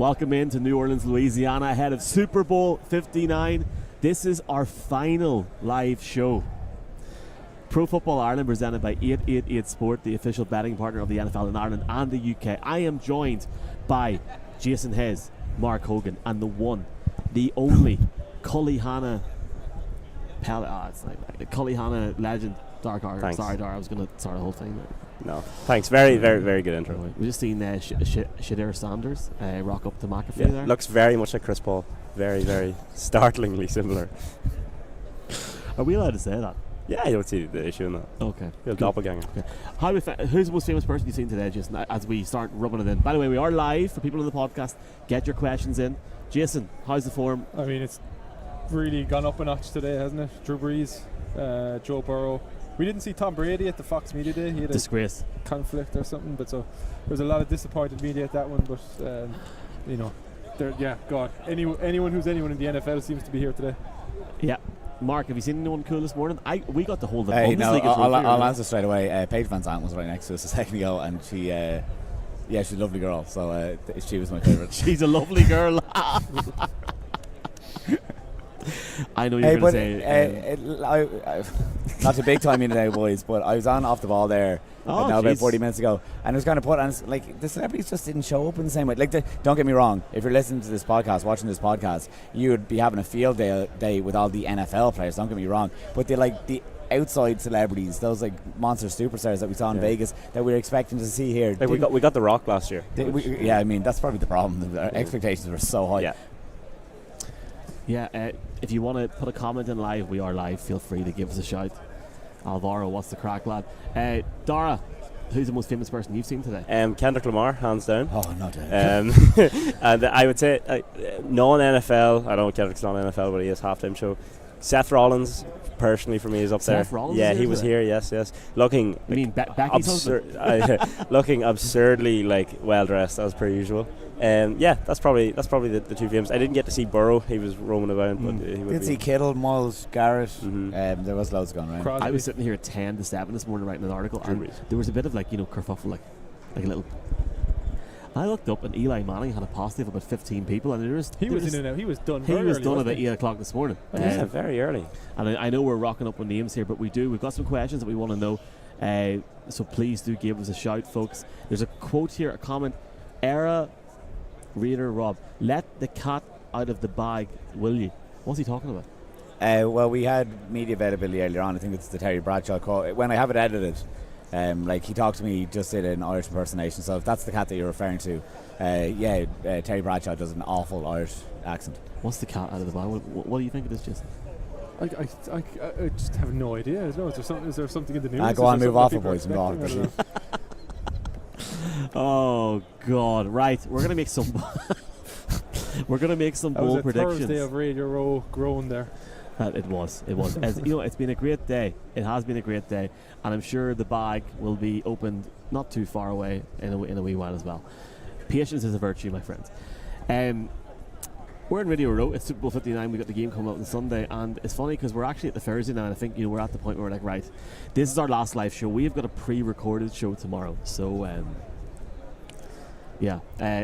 Welcome into New Orleans, Louisiana, ahead of Super Bowl 59. This is our final live show. Pro Football Ireland, presented by 888 Sport, the official betting partner of the NFL in Ireland and the UK. I am joined by Jason Hez, Mark Hogan, and the one, the only Cullihana Cullihana legend, Dark Art. Thanks. Sorry, Dar, I was going to start the whole thing. No, thanks. Very, very, very good intro. We just seen Shadir Sanders rock up to McAfee there. Looks very much like Chris Paul. Very, very startlingly similar. Are we allowed to say that? Yeah, you don't see the issue in that. Okay. You're a doppelganger. Okay. Who's the most famous person you've seen today, Jason, as we start rubbing it in? By the way, we are live for people on the podcast. Get your questions in. Jason, how's the form? I mean, it's really gone up a notch today, hasn't it? Drew Brees, Joe Burrow. We didn't see Tom Brady at the Fox Media Day. He had Disgrace. a conflict or something, but so there was a lot of disappointed media at that one. But you know, God, anyone who's anyone in the NFL seems to be here today. Yeah. Mark, have you seen anyone cool this morning? We got to hold the Bundesliga trophy. I'll answer straight away. Paige Van Zandt was right next to us a second ago, and she's a lovely girl. So she was my favourite. She's a lovely girl. I know you're going to say. Not to big time in today, boys, but I was on Off the Ball there about 40 minutes ago, and it was kind of put on like the celebrities just didn't show up in the same way. Like, don't get me wrong, if you're listening to this podcast, watching this podcast, you would be having a field day with all the NFL players. Don't get me wrong, but the outside celebrities, those like monster superstars that we saw in Vegas that we were expecting to see here. Like we got The Rock last year. I mean, that's probably the problem. Our expectations were so high. Yeah. If you want to put a comment in live, we are live. Feel free to give us a shout. Alvaro, what's the crack, lad? Dara, who's the most famous person you've seen today? Kendrick Lamar, hands down. Oh, no doubt. And I would say non-NFL. I know Kendrick's non-NFL, but he has halftime show. Seth Rollins, personally for me, is up there. Seth Rollins? Yeah, he was here. Yes. Looking. You mean Becky's husband? Looking absurdly well dressed as per usual. That's probably the two games. I didn't get to see Burrow. He was roaming about. But he would did see Kittle, Miles Garrett. Mm-hmm. There was loads going around. Crosby. I was sitting here at 10 to 7 this morning writing an article, and there was a bit of kerfuffle, like a little. I looked up, and Eli Manning had a posse of about 15 people, and he was in and out. He was done. He was done about 8 8 o'clock this morning. Very early. And I know we're rocking up with names here, but we've got some questions that we want to know. So please do give us a shout, folks. There's a quote here, a comment. Reader Rob, let the cat out of the bag, will you? What's he talking about? Well, we had media availability earlier on. I think it's the Terry Bradshaw quote. When I have it edited, he talked to me, he just did an Irish impersonation. So if that's the cat that you're referring to, Terry Bradshaw does an awful Irish accent. What's the cat out of the bag? What do you think it is, Jason? I just have no idea. Is there something in the news? Go on, move off it, boys. Move off. Oh God! Right, we're gonna make some. We're gonna make some bold predictions. Thursday of Radio Row grown there. It was. As, it's been a great day. It has been a great day, and I'm sure the bag will be opened not too far away in a wee while as well. Patience is a virtue, my friends. We're in Radio Row. It's Super Bowl 59. We got the game coming up on Sunday, and it's funny because we're actually at the Thursday now. And I think we're at the point where we're like, right, this is our last live show. We've got a pre-recorded show tomorrow, so. We're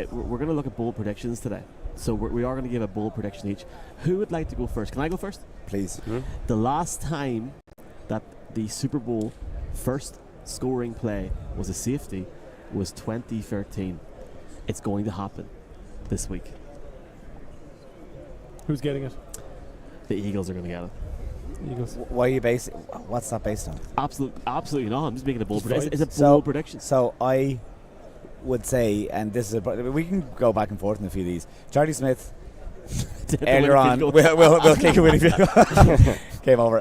going to look at bold predictions today. So we are going to give a bold prediction each. Who would like to go first? Can I go first? Please. Mm-hmm. The last time that the Super Bowl first scoring play was a safety was 2013. It's going to happen this week. Who's getting it? The Eagles are going to get it. Eagles. Why are you based? What's that based on? Absolutely not. I'm just making a bold prediction. It's a bold prediction. So I would say, and this is we can go back and forth in a few of these. Charlie Smith earlier on, we'll kick it with if you came over.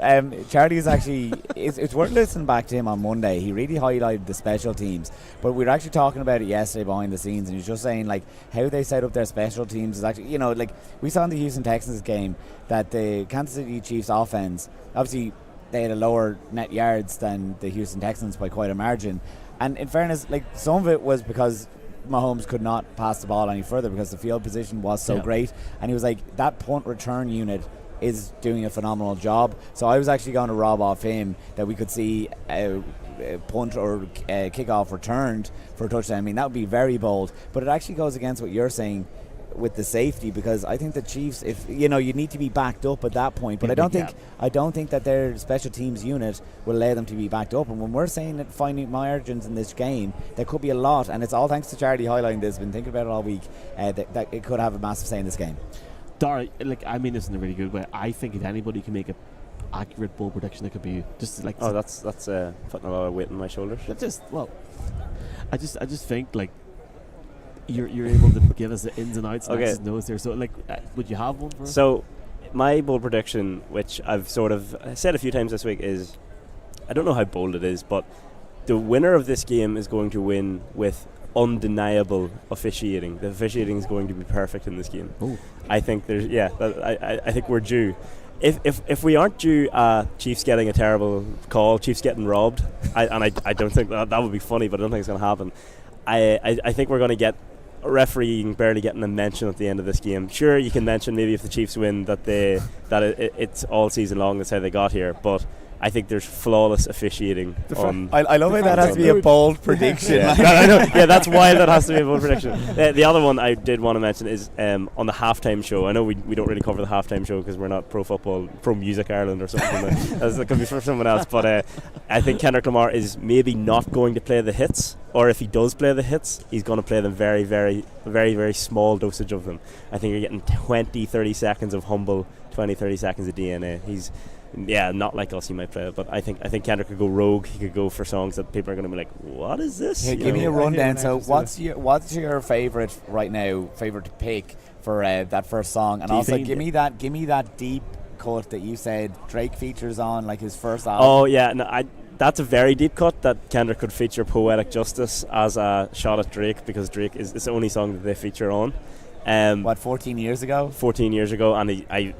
Charlie is actually it's worth listening back to him on Monday. He really highlighted the special teams, but we were actually talking about it yesterday behind the scenes, and he was just saying like how they set up their special teams is actually, like we saw in the Houston Texans game that the Kansas City Chiefs offense, obviously they had a lower net yards than the Houston Texans by quite a margin. And in fairness, like some of it was because Mahomes could not pass the ball any further because the field position was so great. And he was like, that punt return unit is doing a phenomenal job. So I was actually going to rob off him that we could see a punt or kickoff returned for a touchdown. I mean, that would be very bold. But it actually goes against what you're saying with the safety, because I think the Chiefs, if you need to be backed up at that point, but I don't think that their special teams unit will allow them to be backed up. And when we're saying that finding margins in this game, there could be a lot, and it's all thanks to Charlie highlighting this. Been thinking about it all week. That it could have a massive say in this game. Dara, I mean this in a really good way. I think if anybody can make a accurate bowl prediction, it could be you. Just like that's putting a lot of weight on my shoulders. I just think like you're able to give us the ins and outs and X's and O's there. So like, would you have one for us? So my bold prediction, which I've sort of said a few times this week, is I don't know how bold it is, but the winner of this game is going to win with undeniable officiating. The officiating is going to be perfect in this game. Ooh. I think I think we're due. If we aren't due Chiefs getting a terrible call, Chiefs getting robbed, I don't think that would be funny, but I don't think it's going to happen. I think we're going to get refereeing barely getting a mention at the end of this game. Sure, you can mention maybe if the Chiefs win that it's all season long, that's how they got here, but I think there's flawless officiating. I love how that has to be a bold prediction. I know. Yeah, that's why that has to be a bold prediction. The other one I did want to mention is on the halftime show. I know we don't really cover the halftime show because we're not Pro Music Ireland or something. That could be for someone else. But I think Kendrick Lamar is maybe not going to play the hits, or if he does play the hits, he's going to play them very, very, very, very small dosage of them. I think you're getting 20-30 seconds of humble, 20-30 seconds of DNA. He's not like us, he might play it, but I think Kendrick could go rogue. He could go for songs that people are going to be like, what is this? Give me a rundown. So what's your favourite right now, favourite to pick for that first song? And also give me that deep cut that you said Drake features on, like his first album. Oh yeah, that's a very deep cut that Kendrick could feature Poetic Justice as a shot at Drake, because Drake is the only song that they feature on. 14 years ago? 14 years ago, and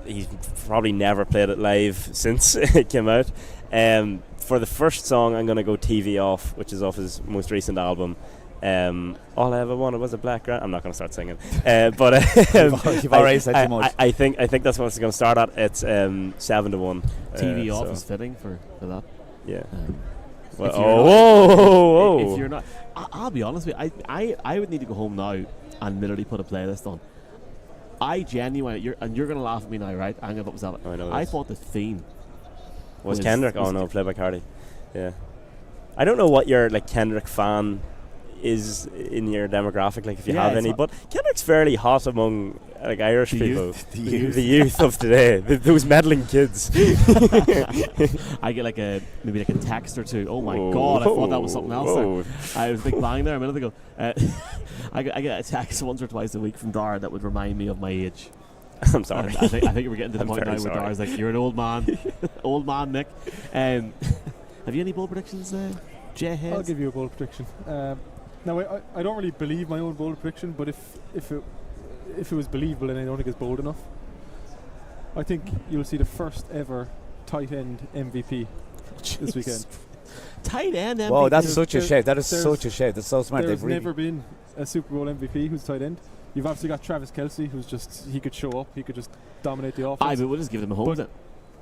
he's probably never played it live since it came out. For the first song, I'm going to go TV Off, which is off his most recent album. All I ever wanted was a black ground. I'm not going to start singing, but you've already said too much. I think that's what it's going to start at. It's 7-1. TV Off is fitting for that. Yeah. If you're not, I'll be honest with you. I would need to go home now and literally put a playlist on. I genuinely, you're going to laugh at me now, right? I'm going to put myself. I thought the theme was Kendrick. Played by Cardi. Yeah. I don't know what your Kendrick fan is in your demographic, like if you have any, but Kendrick's fairly hot among Irish people, the youth of today, those meddling kids. I get maybe a text or two. Oh my god, I thought that was something else there. I was Big Bang there a minute ago. I get a text once or twice a week from Dara that would remind me of my age. I'm sorry. I think we're getting to the point now where Dara's like, you're an old man. Old man Nick. Have you any bold predictions, Jay Hayes? I'll give you a bold prediction. Now I don't really believe my own bold prediction, but if it was believable, and I don't think it's bold enough, I think you'll see the first ever tight end MVP this weekend. Tight end MVP. Whoa, that's such a shout. That is such a shout. That's so smart. There's never been a Super Bowl MVP who's tight end. You've obviously got Travis Kelce, who's he could show up, he could just dominate the offense. But we'll just give them a home then.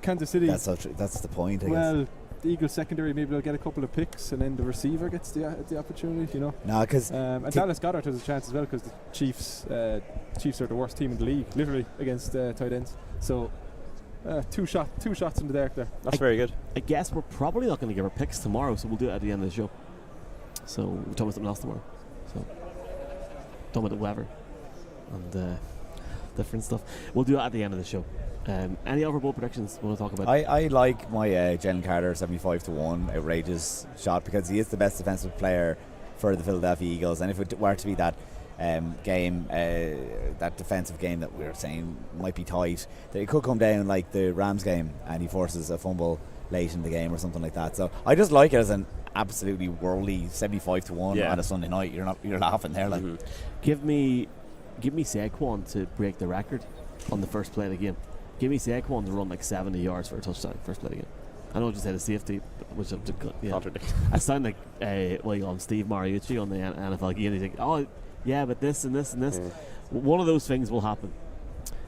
Kansas City. That's so true. That's the point, I guess. The Eagles secondary, maybe they'll get a couple of picks, and then the receiver gets the opportunity, No, because and Dallas Goedert has a chance as well, because the Chiefs are the worst team in the league, literally, against tight ends. So two shots in the dark there. That's very good. I guess we're probably not going to give our picks tomorrow, so we'll do it at the end of the show. So we're talking about something else tomorrow. So talking about the weather and different stuff. We'll do it at the end of the show. Any other bold predictions we want to talk about? I like my Jalen Carter 75-1 outrageous shot, because he is the best defensive player for the Philadelphia Eagles, and if it were to be that game, that defensive game that we were saying might be tight, that it could come down like the Rams game and he forces a fumble late in the game or something like that. So I just like it as an absolutely worldly 75-1 on a Sunday night. You're laughing there, like. Mm-hmm. Give me Saquon to break the record on the first play of the game. Give me Saquon to run 70 yards for a touchdown first play of the game. I know I just had a safety, which I'm just I sound like Steve Mariucci on the NFL game. He's like, oh yeah, but this and this and this. One of those things will happen.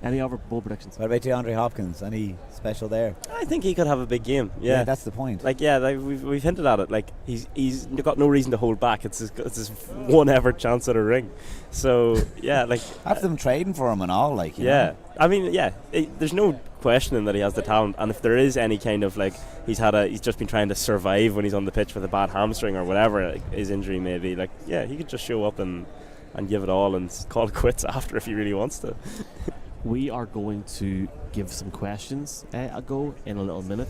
Any other bold predictions? What about DeAndre Hopkins? Any special there? I think he could have a big game. Yeah, that's the point. Like we've hinted at it. Like he's got no reason to hold back. It's his one ever chance at a ring. So yeah, like have them trading for him and all. Like you yeah, know? I mean there's no questioning that he has the talent. And if there is any kind of like he's just been trying to survive when he's on the pitch with a bad hamstring or whatever his injury may be. Like he could just show up and give it all and call it quits after if he really wants to. We are going to give some questions a go in a little minute.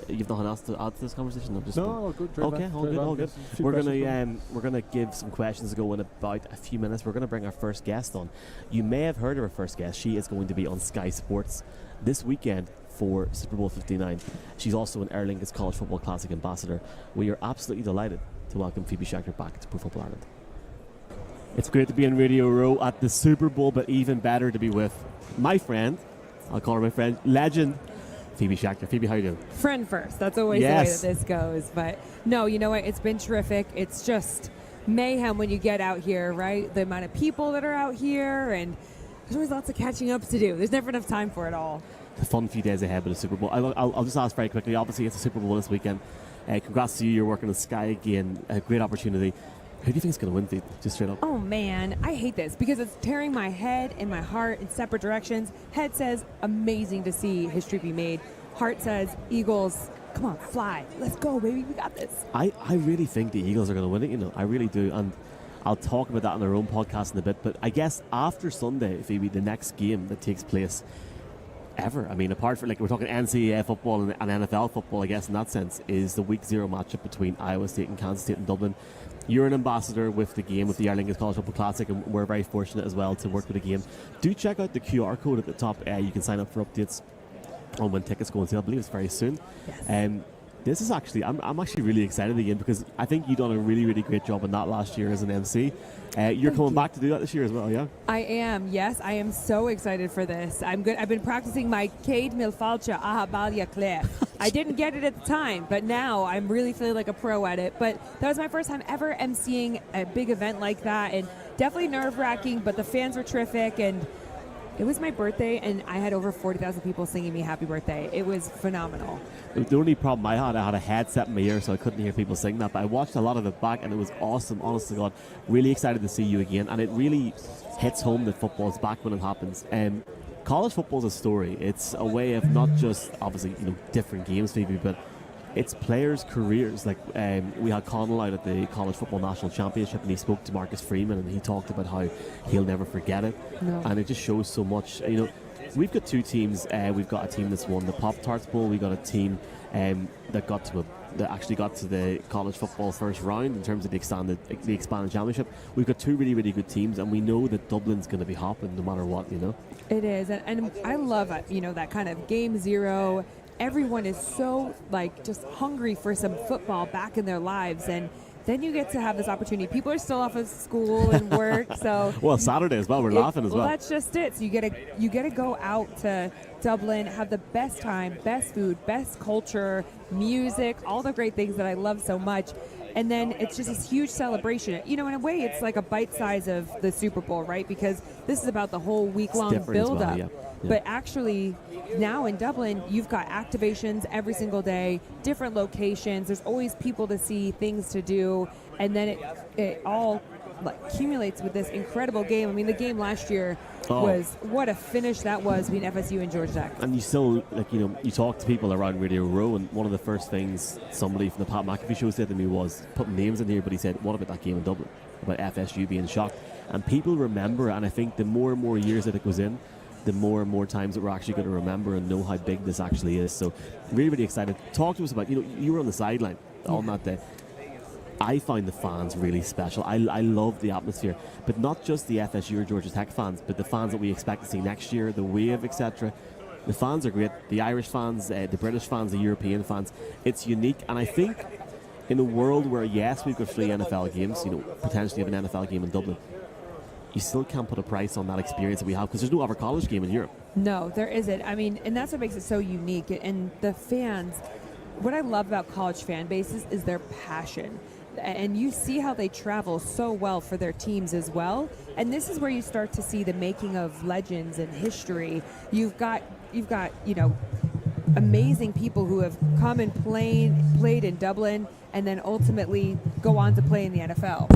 You've nothing else to add to this conversation? No, good. Okay, all good. We're gonna give some questions a go in about a few minutes. We're gonna bring our first guest on. You may have heard of our first guest. She is going to be on Sky Sports this weekend for Super Bowl 59. She's also an Aer Lingus College Football Classic ambassador. We are absolutely delighted to welcome Phoebe Shaker back to Pro Football Ireland. It's great to be in Radio Row at the Super Bowl, but even better to be with my friend, I'll call her my friend, legend, Phoebe Shaker. Phoebe, how you doing? Friend first. That's always the way that this goes. But no, you know what? It's been terrific. It's just mayhem when you get out here, right? The amount of people that are out here, and there's always lots of catching up to do. There's never enough time for it all. A fun few days ahead with the Super Bowl. I'll just ask very quickly. Obviously, it's a Super Bowl this weekend. Congrats to you. You're working on Sky again. A great opportunity. Who do you think is going to win, Phoebe? Just straight up. Oh, man. I hate this because it's tearing my head and my heart in separate directions. Head says, amazing to see history be made. Heart says, Eagles, come on, fly. Let's go, baby. We got this. I really think the Eagles are going to win it, I really do. And I'll talk about that on our own podcast in a bit. But I guess after Sunday, Phoebe, the next game that takes place ever, I mean, apart from, we're talking NCAA football and NFL football, I guess, in that sense, is the Week 0 matchup between Iowa State and Kansas State in Dublin. You're an ambassador with the game, with the Aer Lingus College Football Classic, and we're very fortunate as well to work with the game. Do check out the QR code at the top. You can sign up for updates on when tickets go on sale. I believe it's very soon. Yes. This is actually, I'm actually really excited again because I think you've done a really, really great job on that last year as an MC. You're coming back to do that this year as well, yeah? I am, yes. I am so excited for this. I'm good. I've been practicing my Cade Milfalcha Ahabalia Claire. I didn't get it at the time, but now I'm really feeling like a pro at it. But that was my first time ever MCing a big event like that, and definitely nerve-wracking, but the fans were terrific, and it was my birthday, and I had over 40,000 people singing me happy birthday. It was phenomenal. The only problem I had a headset in my ear, so I couldn't hear people sing that, but I watched a lot of it back, and it was awesome, honest to God. Really excited to see you again, and it really hits home that football's back when it happens. College football's a story. It's a way of not just, obviously, different games, maybe, but it's players' careers. We had Connell out at the College Football National Championship, and he spoke to Marcus Freeman, and he talked about how he'll never forget it. No. And it just shows so much. We've got two teams. We've got a team that's won the Pop-Tarts Bowl. We've got a team that actually got to the college football first round in terms of the expanded championship. We've got two really, really good teams, and we know that Dublin's going to be hopping no matter what. It is, and I love it. That kind of game zero. Everyone is so just hungry for some football back in their lives, and then you get to have this opportunity. People are still off of school and work, so well, Saturday as well. We're laughing as well. Well, that's just it. So you get to go out to Dublin, have the best time, best food, best culture, music, all the great things that I love so much. And then it's just this huge celebration. In a way, it's like a bite size of the Super Bowl, right? Because this is about the whole week-long build-up. Yeah. But actually, now in Dublin, you've got activations every single day, different locations. There's always people to see, things to do, and then it all accumulates with this incredible game. I mean, the game last year was what a finish that was between FSU and Georgia Tech. And you still, you talk to people around Radio Row, and one of the first things somebody from the Pat McAfee show said to me was, putting names in here, but he said, what about that game in Dublin? About FSU being shocked. And people remember, and I think the more and more years that it goes in, the more and more times that we're actually going to remember and know how big this actually is. So really, really excited. Talk to us about, you were on the sideline on that day. I find the fans really special. I love the atmosphere, but not just the FSU or Georgia Tech fans, but the fans that we expect to see next year, the Wave, etc. The fans are great. The Irish fans, the British fans, the European fans. It's unique, and I think in a world where, yes, we've got 3 NFL games, potentially have an NFL game in Dublin, you still can't put a price on that experience that we have because there's no other college game in Europe. No, there isn't. I mean, and that's what makes it so unique. And the fans, what I love about college fan bases is their passion. and you see how they travel so well for their teams as well. And this is where you start to see the making of legends and history. You've got amazing people who have come and played in Dublin and then ultimately go on to play in the NFL.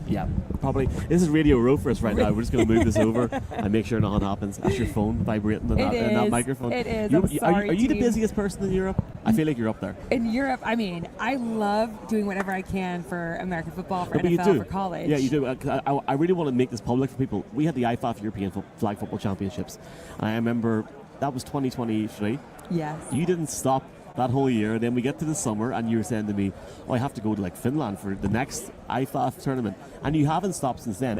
Yeah, probably. This is Radio Row for us right now. We're just going to move this over and make sure nothing happens. That's your phone vibrating in that microphone. It is. Are you the busiest person in Europe? I feel like you're up there. In Europe, I mean, I love doing whatever I can for American football, for NFL, for college. Yeah, you do. I really want to make this public for people. We had the IFAF European Flag Football Championships. And I remember that was 2023. Yes. You didn't stop that whole year. Then we get to the summer and you were saying to me, I have to go to Finland for the next IFAF tournament, and you haven't stopped since then.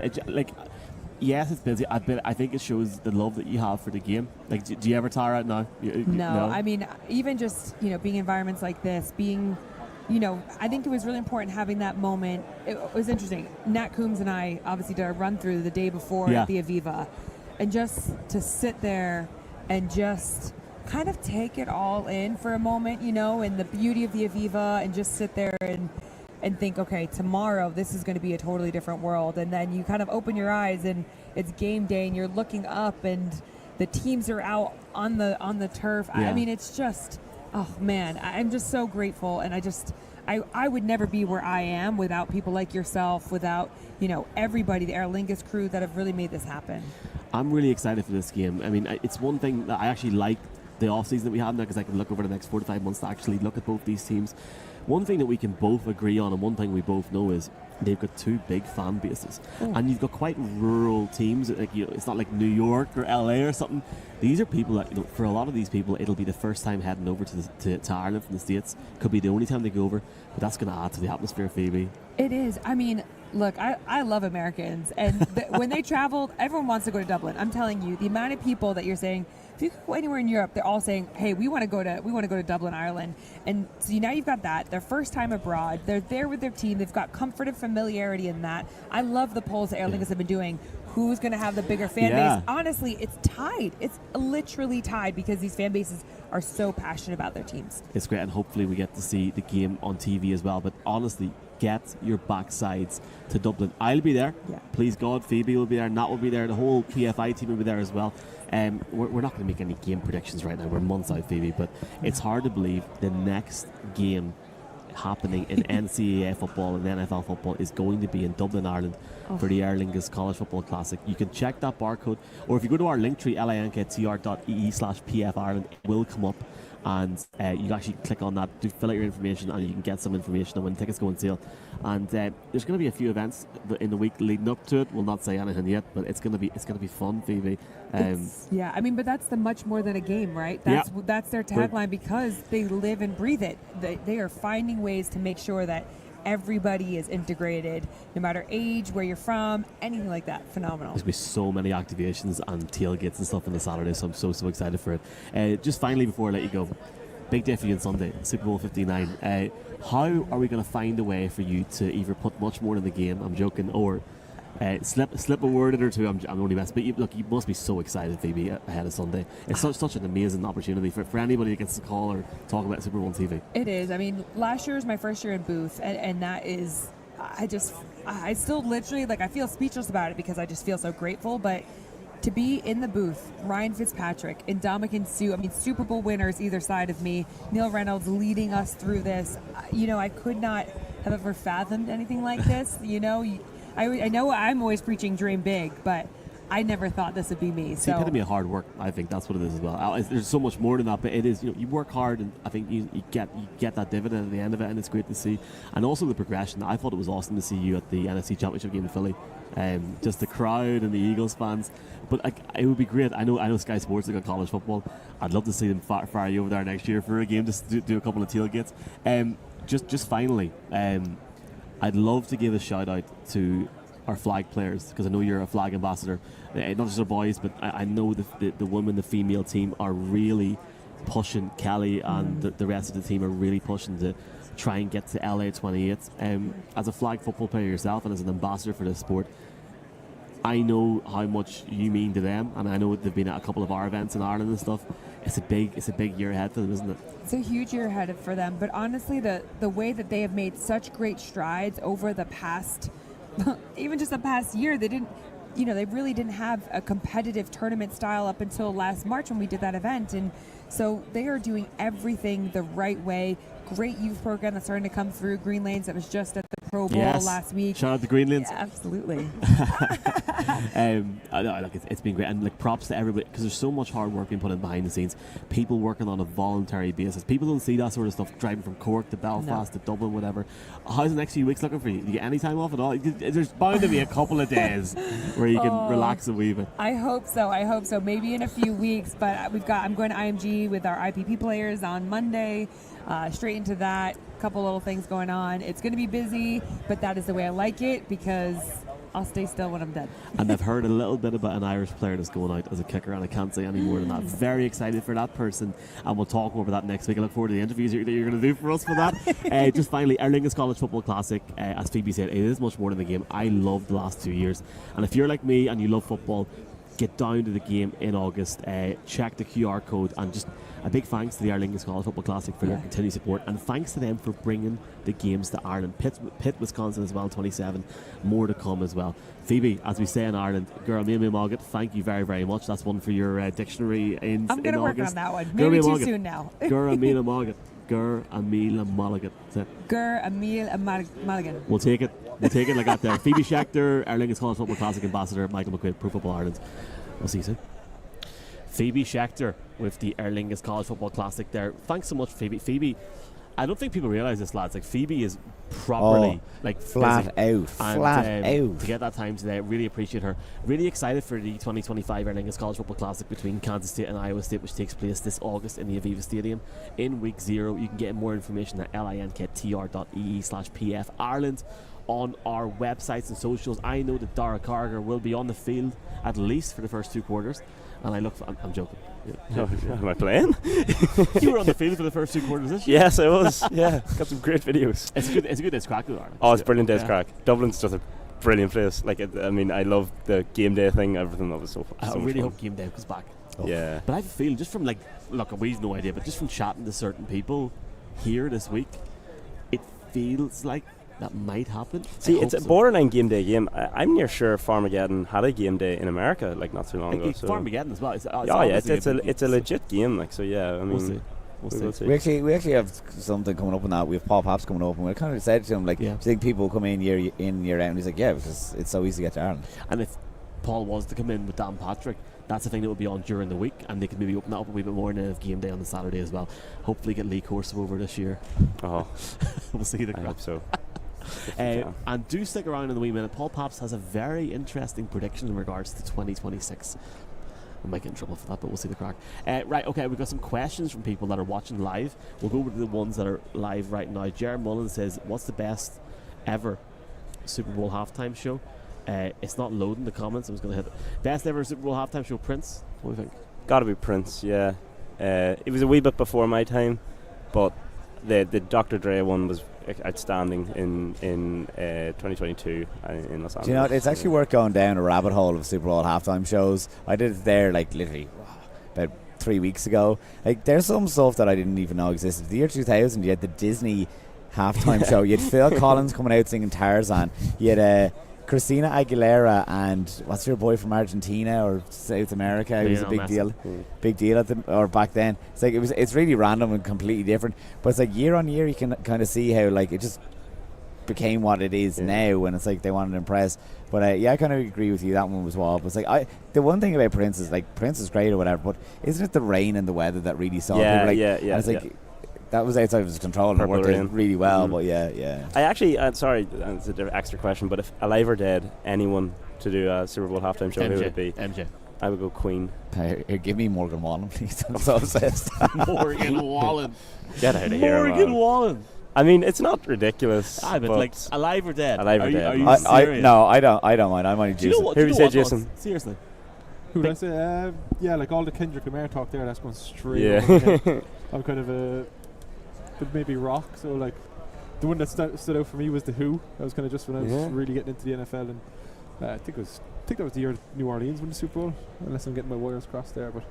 Yes, it's busy. I think it shows the love that you have for the game. Do you ever tire out now? No, I mean, even just being in environments like this, I think it was really important having that moment. It was interesting. Nat Coombs and I obviously did a run through the day before at the Aviva, and just to sit there and just kind of take it all in for a moment, and the beauty of the Aviva, and just sit there and think, okay, tomorrow this is going to be a totally different world. And then you kind of open your eyes and it's game day and you're looking up and the teams are out on the turf. Yeah. I mean, it's just, oh man, I'm just so grateful. And I would never be where I am without people like yourself, without, everybody, the Aer Lingus crew that have really made this happen. I'm really excited for this game. I mean, it's one thing that I actually like the off-season that we have now, because I can look over the next 4 to 5 months to actually look at both these teams. One thing that we can both agree on, and one thing we both know, is they've got 2 big fan bases. And you've got quite rural teams. It's not like New York or LA or something. These are people that, for a lot of these people, it'll be the first time heading over to Ireland from the States. Could be the only time they go over, but that's going to add to the atmosphere, Phoebe. It is. I mean, look, I love Americans, and when they travel, everyone wants to go to Dublin. I'm telling you, the amount of people that you're saying, if you could go anywhere in Europe, they're all saying, hey, we want to go to Dublin, Ireland. And so now you've got that, their first time abroad, they're there with their team, they've got comfort and familiarity in that. I love the polls that Aer Lingus have been doing. Who's going to have the bigger fan base? Honestly, it's tied. It's literally tied, because these fan bases are so passionate about their teams. It's great, and hopefully we get to see the game on TV as well. But honestly, get your backsides to Dublin. I'll be there. Yeah. Please God, Phoebe will be there, Nat will be there, the whole PFI team will be there as well. We're not going to make any game predictions right now. We're months out, Phoebe, but it's hard to believe the next game happening in NCAA football and NFL football is going to be in Dublin, Ireland for the Aer Lingus College Football Classic. You can check that barcode, or if you go to our linktree, linktr.ee/PF Ireland, it will come up, and you can actually click on that, fill out your information, and you can get some information on when tickets go on sale. And there's going to be a few events in the week leading up to it. We'll not say anything yet, but it's going to be fun, Phoebe. I mean, but that's the much more than a game, right? That's their tagline, because they live and breathe it. They are finding ways to make sure that everybody is integrated, no matter age, where you're from, anything like that. Phenomenal. There's going to be so many activations and tailgates and stuff on the Saturday, so I'm so excited for it. Just finally, before I let you go, big day for you on Sunday, Super Bowl 59. How are we going to find a way for you to either put much more in the game, I'm joking, or slip a word in or two? I'm only messing. But you must be so excited, Phoebe, ahead of Sunday. It's such an amazing opportunity for anybody that gets to call or talk about Super Bowl on TV. It is. I mean, last year was my first year in booth, and that is, I still literally, I feel speechless about it, because I just feel so grateful. But to be in the booth, Ryan Fitzpatrick, Ndamukong Suh, I mean, Super Bowl winners either side of me, Neil Reynolds leading us through this, I could not have ever fathomed anything like this. I know I'm always preaching dream big, but I never thought this would be me. So it's epitome of hard work. I think that's what it is as well. There's so much more than that, but it is. You work hard, and I think you get that dividend at the end of it, and it's great to see. And also the progression. I thought it was awesome to see you at the NFC Championship game in Philly. Just the crowd and the Eagles fans. But it would be great. I know Sky Sports have got college football. I'd love to see them fire you over there next year for a game, just to do a couple of tailgates. Just finally, I'd love to give a shout out to our flag players, because I know you're a flag ambassador. Not just our boys, but I know the women, the female team are really pushing. Kelly and the rest of the team are really pushing to try and get to LA 28. As a flag football player yourself and as an ambassador for this sport, I know how much you mean to them, and I know they've been at a couple of our events in Ireland and stuff. It's a big year ahead for them, isn't it? It's a huge year ahead for them, but honestly, the way that they have made such great strides over the past, even just the past year, they really didn't have a competitive tournament style up until last March when we did that event, and so they are doing everything the right way. Great youth program that's starting to come through. Green Lanes that was just at the Pro Bowl last week. Shout out to Green Lanes. Yeah, absolutely. I know, like it's been great, and like props to everybody, because there's so much hard work being put in behind the scenes. People working on a voluntary basis. People don't see that sort of stuff driving from Cork to Belfast to Dublin, whatever. How's the next few weeks looking for you? Do you get any time off at all? There's bound to be a couple of days where you can relax a wee bit. I hope so. Maybe in a few weeks, but I'm going to IMG with our IPP players on Monday. Straight into that, couple little things going on. It's going to be busy, but that is the way I like it, because I'll stay still when I'm dead. And I've heard a little bit about an Irish player that's going out as a kicker, and I can't say any more than that. Very excited for that person, and we'll talk more about that next week. I look forward to the interviews that you're going to do for us for that. Just finally, Aer Lingus College Football Classic, as Phoebe said, it is much more than the game. I loved the last 2 years, and if you're like me and you love football, get down to the game in August, check the QR code, and just a big thanks to the Aer Lingus College Football Classic for their continued support, and thanks to them for bringing the games to Ireland. Pitt, Wisconsin as well, 27. More to come as well. Phoebe, as we say in Ireland, Girl Mila Mogget, thank you very, very much. That's one for your dictionary in August. I'm going to work on that one. Maybe too soon now. Girl Mila Mogget. Gur Emil Mulligan. Gur Emil Mulligan. We'll take it like that there. Phoebe Shaker, Aer Lingus College Football Classic Ambassador, Michael McQuaid, Pro Football Ireland. We'll see you soon. Phoebe Shaker with the Aer Lingus College Football Classic there. Thanks so much, Phoebe. Phoebe, I don't think people realise this, lads. Like, Phoebe is properly flat out. To get that time today, really appreciate her. Really excited for the 2025 Aer Lingus College Football Classic between Kansas State and Iowa State, which takes place this August in the Aviva Stadium in week 0. You can get more information at linktr.ee/PF Ireland on our websites and socials. I know that Dara Carger will be on the field at least for the first 2 quarters, and I'm joking. Am I playing? You were on the field for the first 2 quarters this year? Yes, I was. Yeah, got some great videos. It's a good day's crack with Ireland. Oh, it's brilliant day's crack. Dublin's just a brilliant place. Like, I love the game day thing. Everything that was so fun. I really hope game day comes back. Yeah. But I have a feeling, just from we've no idea, but just from chatting to certain people here this week, it feels like that might happen. See, it's a borderline game day game. I'm near sure Farmageddon had a game day in America, like, not too long ago. So Farmageddon as well. It's a legit game, like, so yeah. I mean, we'll see. We actually have something coming up on that. We have Paul Paps coming up, and we kind of said to him, like, do you think people come in year out? And he's like, yeah, because it's so easy to get to Ireland. And if Paul was to come in with Dan Patrick, that's the thing that would be on during the week, and they could maybe open that up a wee bit more and have game day on the Saturday as well. Hopefully get Lee Corso over this year. Oh, we'll see the I hope so. And do stick around in a wee minute. Paul Paps has a very interesting prediction in regards to 2026. I might get in trouble for that, but we'll see the crack. Right, okay, we've got some questions from people that are watching live. We'll go over to the ones that are live right now. Jared Mullen says, what's the best ever Super Bowl halftime show? It's not loading the comments. I was going to hit it. Best ever Super Bowl halftime show, Prince? What do you think? Gotta be Prince, yeah. It was a wee bit before my time, but the Dr. Dre one was outstanding in 2022 in Los Angeles. Do you know, it's actually worth going down a rabbit hole of Super Bowl halftime shows. I did it there, like, literally about 3 weeks ago. Like, there's some stuff that I didn't even know existed. The year 2000, you had the Disney halftime show. You had Phil Collins coming out singing Tarzan. You had Christina Aguilera and what's your boy from Argentina or South America? It was a big deal. Big deal back then. It's like it's really random and completely different. But it's like year on year you can kind of see how, like, it just became what it is now, and it's like they wanted to impress. But I kind of agree with you. That one was wild. But it's like the one thing about Prince is, like, Prince is great or whatever, but isn't it the rain and the weather that really saw people? Like, and it's like that was outside of his control and it worked out really well. But yeah. I actually, sorry, it's an extra question, but if alive or dead, anyone to do a Super Bowl halftime show, who would it be? MJ. I would go Queen. Here, give me Morgan Wallen, please. I'm so obsessed. Morgan Wallen. Get out of here, Morgan Wallen. I mean, it's not ridiculous. But like, alive or dead? Alive or dead. Are you serious? No, I don't mind. I'm only Jason. Who would you say, Jason? Seriously. Who would I say? Like all the Kendrick Lamar talk there, that's going straight over. I'm kind of but maybe rock. So, like, the one that stood out for me was The Who. That was kind of just when I was really getting into the NFL, and I think that was the year New Orleans won the Super Bowl, unless I'm getting my wires crossed there. But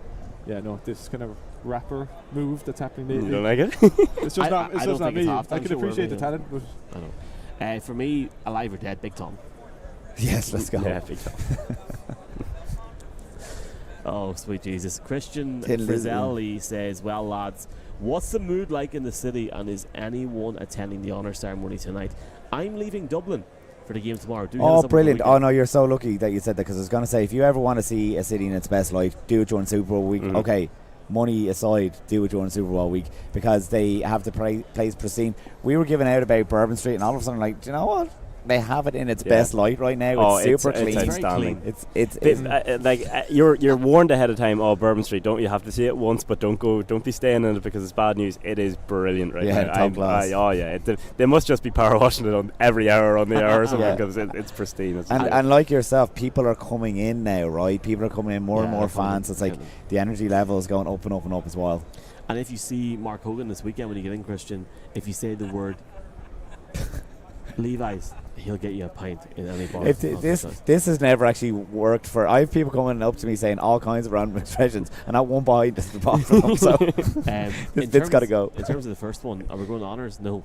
yeah, no, this kind of rapper move that's happening lately. You don't like it? It's just not. It's just not me. I can appreciate the talent, but I know. For me, Alive or Dead, Big Tom. Yes, let's go. Yeah, Big Tom. Oh, sweet Jesus. Christian Frizzelli says, well, lads, what's the mood like in the city, and is anyone attending the honour ceremony tonight? I'm leaving Dublin for the game tomorrow. Brilliant. Oh, no, you're so lucky that you said that, because I was going to say, if you ever want to see a city in its best light, do it during Super Bowl week. Okay, money aside, do it during Super Bowl week, because they have the place pristine. We were giving out about Bourbon Street, and all of a sudden, like, do you know what? They have it in its best light right now. It's super clean. It's outstanding. It's you're warned ahead of time. Oh, Bourbon Street, don't you have to see it once? But don't be staying in it because it's bad news. It is brilliant right now. Top class. They must just be power washing it on every hour on the hour or something, because it's pristine. And like yourself, people are coming in now, right? People are coming in, more and more fans. It's like the energy level is going up and up and up as well. And if you see Mark Hogan this weekend when you get in, Christian, if you say the word Levi's, he'll get you a pint in any bar. This has never actually worked for. I have people coming up to me saying all kinds of random expressions, and not one pint is the bottom for them. So it's got to go. In terms of the first one, are we going to honours? No.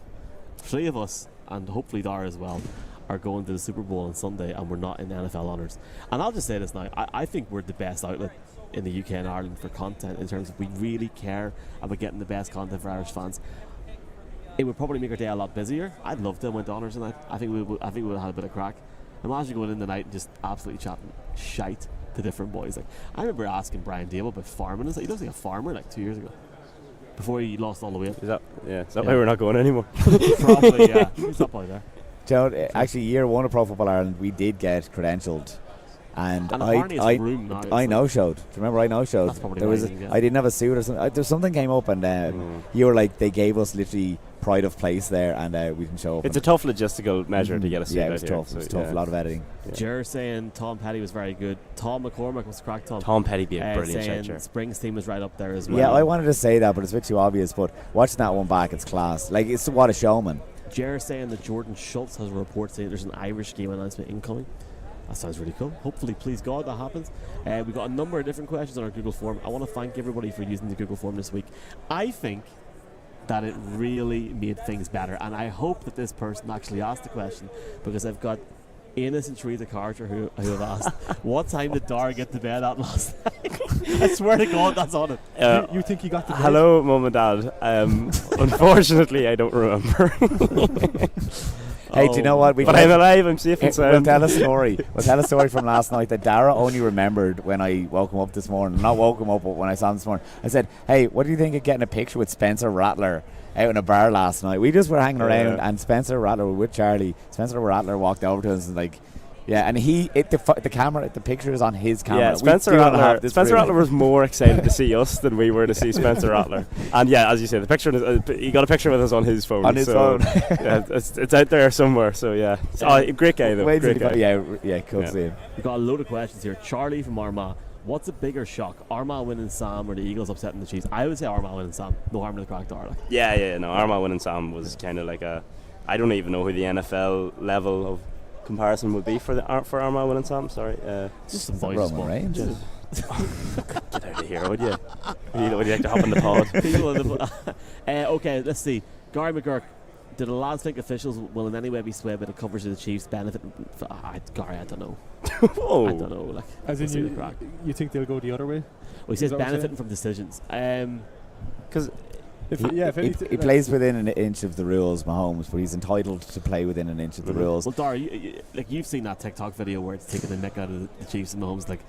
3 of us, and hopefully Dara as well, are going to the Super Bowl on Sunday, and we're not in NFL honours. And I'll just say this now: I think we're the best outlet in the UK and Ireland for content, in terms of we really care about getting the best content for Irish fans. It would probably make our day a lot busier. I'd love to have went to honours tonight. I think we would have had a bit of crack. Imagine going in the night and just absolutely chatting shite to different boys. Like, I remember asking Brian Dable about farming. He looks like a farmer like 2 years ago, before he lost all the weight. Is that why we're not going anymore? Probably, yeah. He's not by there. Joe, actually, year 1 of Pro Football Ireland, we did get credentialed. And I no-showed. Do you remember I no-showed? That's probably I didn't have a suit or something. There something came up, and you were like, they gave us literally pride of place there, and we can show up. It's a tough logistical measure to get a suit. Yeah, it was tough. It was tough. A lot of editing. Jer saying Tom Petty was very good. Tom McCormack was cracked up. Tom Petty be a brilliant saying shouter. Springsteen was right up there as well. Yeah, I wanted to say that, but it's a bit too obvious. But watching that one back, it's class. Like, it's what a showman. Jer saying that Jordan Schultz has a report saying there's an Irish game announcement incoming. That sounds really cool. Hopefully, please God, that happens. We've got a number of different questions on our Google form. I want to thank everybody for using the Google form this week. I think that it really made things better, and I hope that this person actually asked the question, because I've got innocent Teresa Carter who have asked, what time did Dara get to bed at last night? I swear to God, that's on it. You think he got to bed? Hello, Mum and Dad. Unfortunately, I don't remember. Hey, do you know what? But I'm alive, I'm safe and sound. We'll tell a story. We'll tell a story from last night that Dara only remembered when I woke him up this morning. Not woke him up, but when I saw him this morning. I said, hey, what do you think of getting a picture with Spencer Rattler out in a bar last night? We just were hanging around, and Spencer Rattler were with Charlie. Spencer Rattler walked over to us and like, yeah, and the camera, the picture is on his camera. Yeah, Spencer Rattler was more excited to see us than we were to see Spencer Rattler. And yeah, as you say, the picture he got a picture with us on his phone. On his phone. Yeah, it's out there somewhere. So yeah, great guy though. Great guy. Yeah, cool to see him. We've got a load of questions here. Charlie from Armagh. What's a bigger shock, Armagh winning Sam or the Eagles upsetting the Chiefs? I would say Armagh winning Sam. No harm in the crack, Dara. Yeah. No, Armagh winning Sam was kind of like I don't even know who the NFL level of comparison would be for Armagh winning Sam. Sorry, just some boys. Roman Reigns. Get out of here, would you? Would you like to hop in the pod? Okay, let's see. Gary McGurk. Do the lads think officials will in any way be swayed by the coverage of the Chiefs benefit? Gary, I don't know. I don't know. Like, as in you think they'll go the other way? Well, he says benefiting from decisions. Because he plays within an inch of the rules, Mahomes, but he's entitled to play within an inch of the rules. Well, Dara, you've seen that TikTok video where it's taking the neck out of the Chiefs and Mahomes, like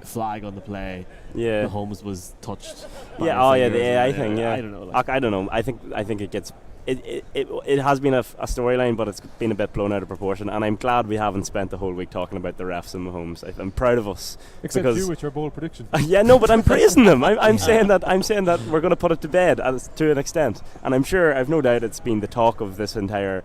flag on the play. Yeah, Mahomes was touched. The AI thing. Yeah, I don't know. I don't know. I think it gets. It has been a storyline, but it's been a bit blown out of proportion, and I'm glad we haven't spent the whole week talking about the refs and Mahomes. I'm proud of us. Except you with your bold prediction. Yeah, no, but I'm praising them. I'm saying that we're going to put it to bed to an extent, and I'm sure, I've no doubt, it's been the talk of this entire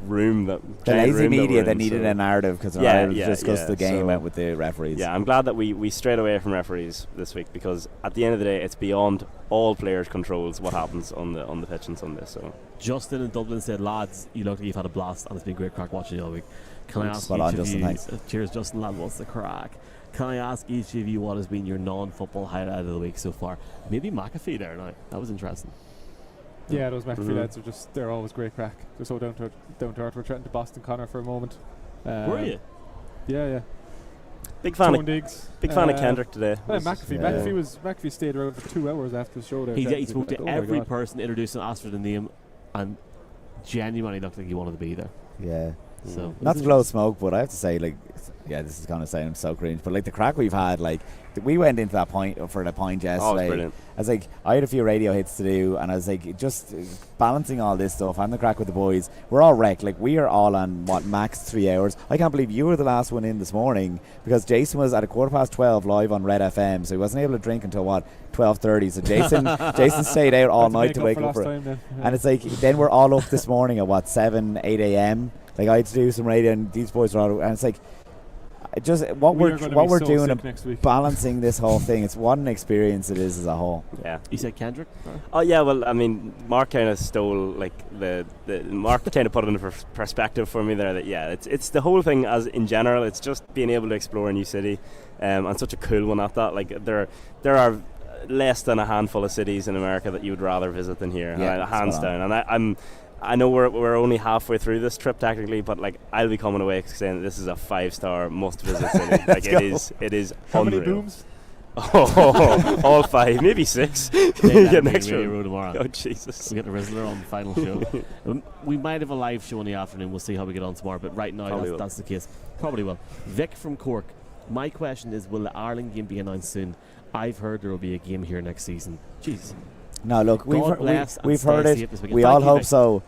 room, the lazy media that needed a narrative because discussed the game went with the referees. Yeah, I'm glad that we strayed away from referees this week, because at the end of the day, it's beyond all players' controls what happens on the pitch on Sunday. So Justin in Dublin said, lads, you look like you've had a blast and it's been great crack watching you all week. Can I ask Spot on, each of Justin, you? thanks. Cheers, Justin. Lad, what's the crack? Can I ask each of you what has been your non-football highlight of the week so far? Maybe McAfee there now. That was interesting. Yeah, those McAfee lads are they're always great crack. They're so down to earth. We're chatting to Boston Connor for a moment. Were you? Yeah. Big fan Tone of Diggs. Kendrick today. McAfee stayed around for 2 hours after the show there. He spoke to my every God. person, introduced and asked for the name, and genuinely looked like he wanted to be there. Yeah. So Not to blow smoke, but I have to say, like, yeah, this is going to sound so cringe, but like the crack we've had, like, we went into that point for the point yesterday. Oh, it's brilliant. I was like, I had a few radio hits to do, and I was like, just balancing all this stuff, having the crack with the boys. We're all wrecked. Like, we are all on max 3 hours. I can't believe you were the last one in this morning because Jason was at 12:15 live on Red FM, so he wasn't able to drink until 12:30. So Jason stayed out all night to wake up for it. And it's like, then we're all up this morning at 7, 8 a.m. Like, I had to do some radio, and these boys are all, and it's like, just what we're doing and balancing this whole thing. It's what an experience it is as a whole. Yeah. You said Kendrick? Oh yeah. Well, I mean, Mark kind of stole like the Mark kind of put it into perspective for me there. That it's the whole thing as in general. It's just being able to explore a new city, and such a cool one at that. Like there are less than a handful of cities in America that you would rather visit than here, hands down. And I know we're only halfway through this trip technically, but like I'll be coming away saying that this is a 5-star must-visit city. Like it is How unreal. many booms? Oh, all 5, maybe 6. Get an extra road tomorrow. Oh Jesus! We get the Rizzler on the final show. We might have a live show in the afternoon. We'll see how we get on tomorrow. But right now, that's the case. Probably will. Vic from Cork. My question is: will the Ireland game be announced soon? I've heard there will be a game here next season. Jeez. No, look, we've heard it. We all hope so.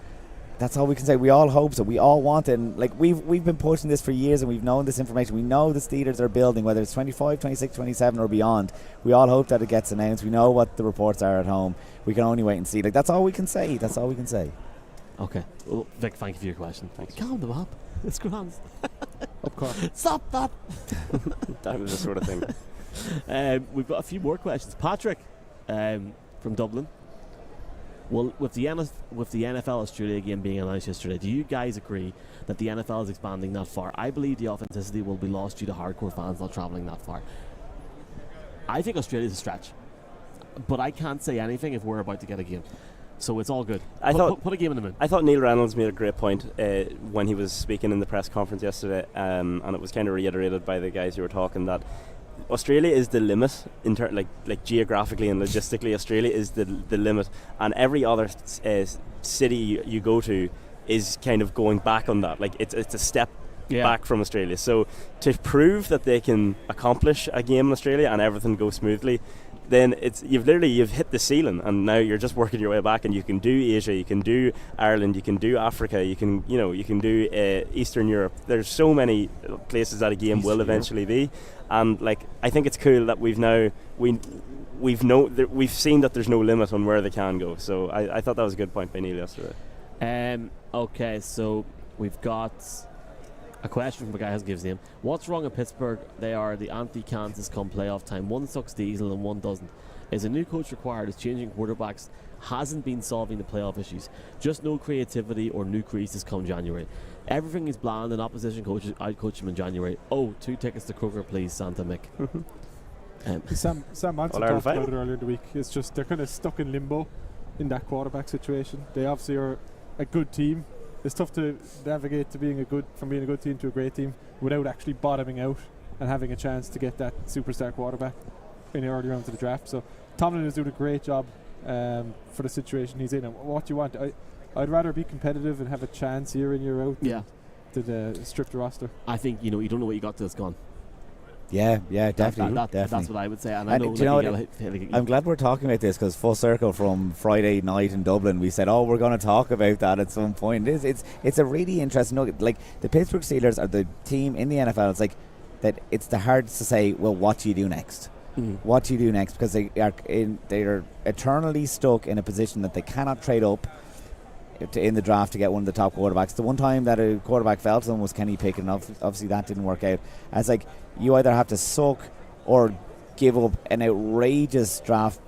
That's all we can say. We all hope so. We all want it. And like we've been pushing this for years, and we've known this information. We know the Steelers are building, whether it's 25, 26, 27 or beyond. We all hope that it gets announced. We know what the reports are at home. We can only wait and see. Like, that's all we can say. Okay. Well, Vic, thank you for your question. Thanks. Calm them up. It's grand. Up Cork. Stop that. That was the sort of thing. We've got a few more questions. Patrick from Dublin. Well, with the NFL Australia game being announced yesterday, do you guys agree that the NFL is expanding that far? I believe the authenticity will be lost due to hardcore fans not travelling that far. I think Australia's a stretch, but I can't say anything if we're about to get a game. So it's all good. Put a game in the moon. I thought Neil Reynolds made a great point when he was speaking in the press conference yesterday, and it was kind of reiterated by the guys who were talking that Australia is the limit in like geographically and logistically. Australia is the limit, and every other city you go to is kind of going back on that. Like it's a step back from Australia. So to prove that they can accomplish a game in Australia and everything goes smoothly, then you've hit the ceiling, and now you're just working your way back, and you can do Asia, you can do Ireland, you can do Africa, you can do Eastern Europe. There's so many places that a game will eventually be, and like I think it's cool that we've seen that there's no limit on where they can go. So I thought that was a good point by Neil yesterday. Okay, so we've got a question from a guy who hasn't given his name. What's wrong in Pittsburgh? They are the anti-Kansas come playoff time. One sucks diesel and one doesn't. Is a new coach required? Is changing quarterbacks hasn't been solving the playoff issues? Just no creativity or new creases come January. Everything is bland and opposition coaches outcoach them in January. 2 tickets to Kroger, please, Santa Mick. Sam Monson talked about it earlier in the week. It's just they're kind of stuck in limbo in that quarterback situation. They obviously are a good team. It's tough to navigate from being a good team to a great team without actually bottoming out and having a chance to get that superstar quarterback in the early rounds of the draft. So Tomlin is doing a great job for the situation he's in. And what do you want? I'd rather be competitive and have a chance year in, year out than strip the roster. I think you don't know what you got till it's gone. Yeah, definitely. That's what I would say. And I know I'm glad we're talking about this, because full circle from Friday night in Dublin, we said, we're going to talk about that at some point. It's a really interesting nugget. Like, the Pittsburgh Steelers are the team in the NFL. It's like that. It's the hardest to say. Well, what do you do next? What do you do next? Because they are eternally stuck in a position that they cannot trade up in the draft to get one of the top quarterbacks. The one time that a quarterback fell to them was Kenny Pickett, and obviously that didn't work out. And it's like you either have to suck or give up an outrageous draft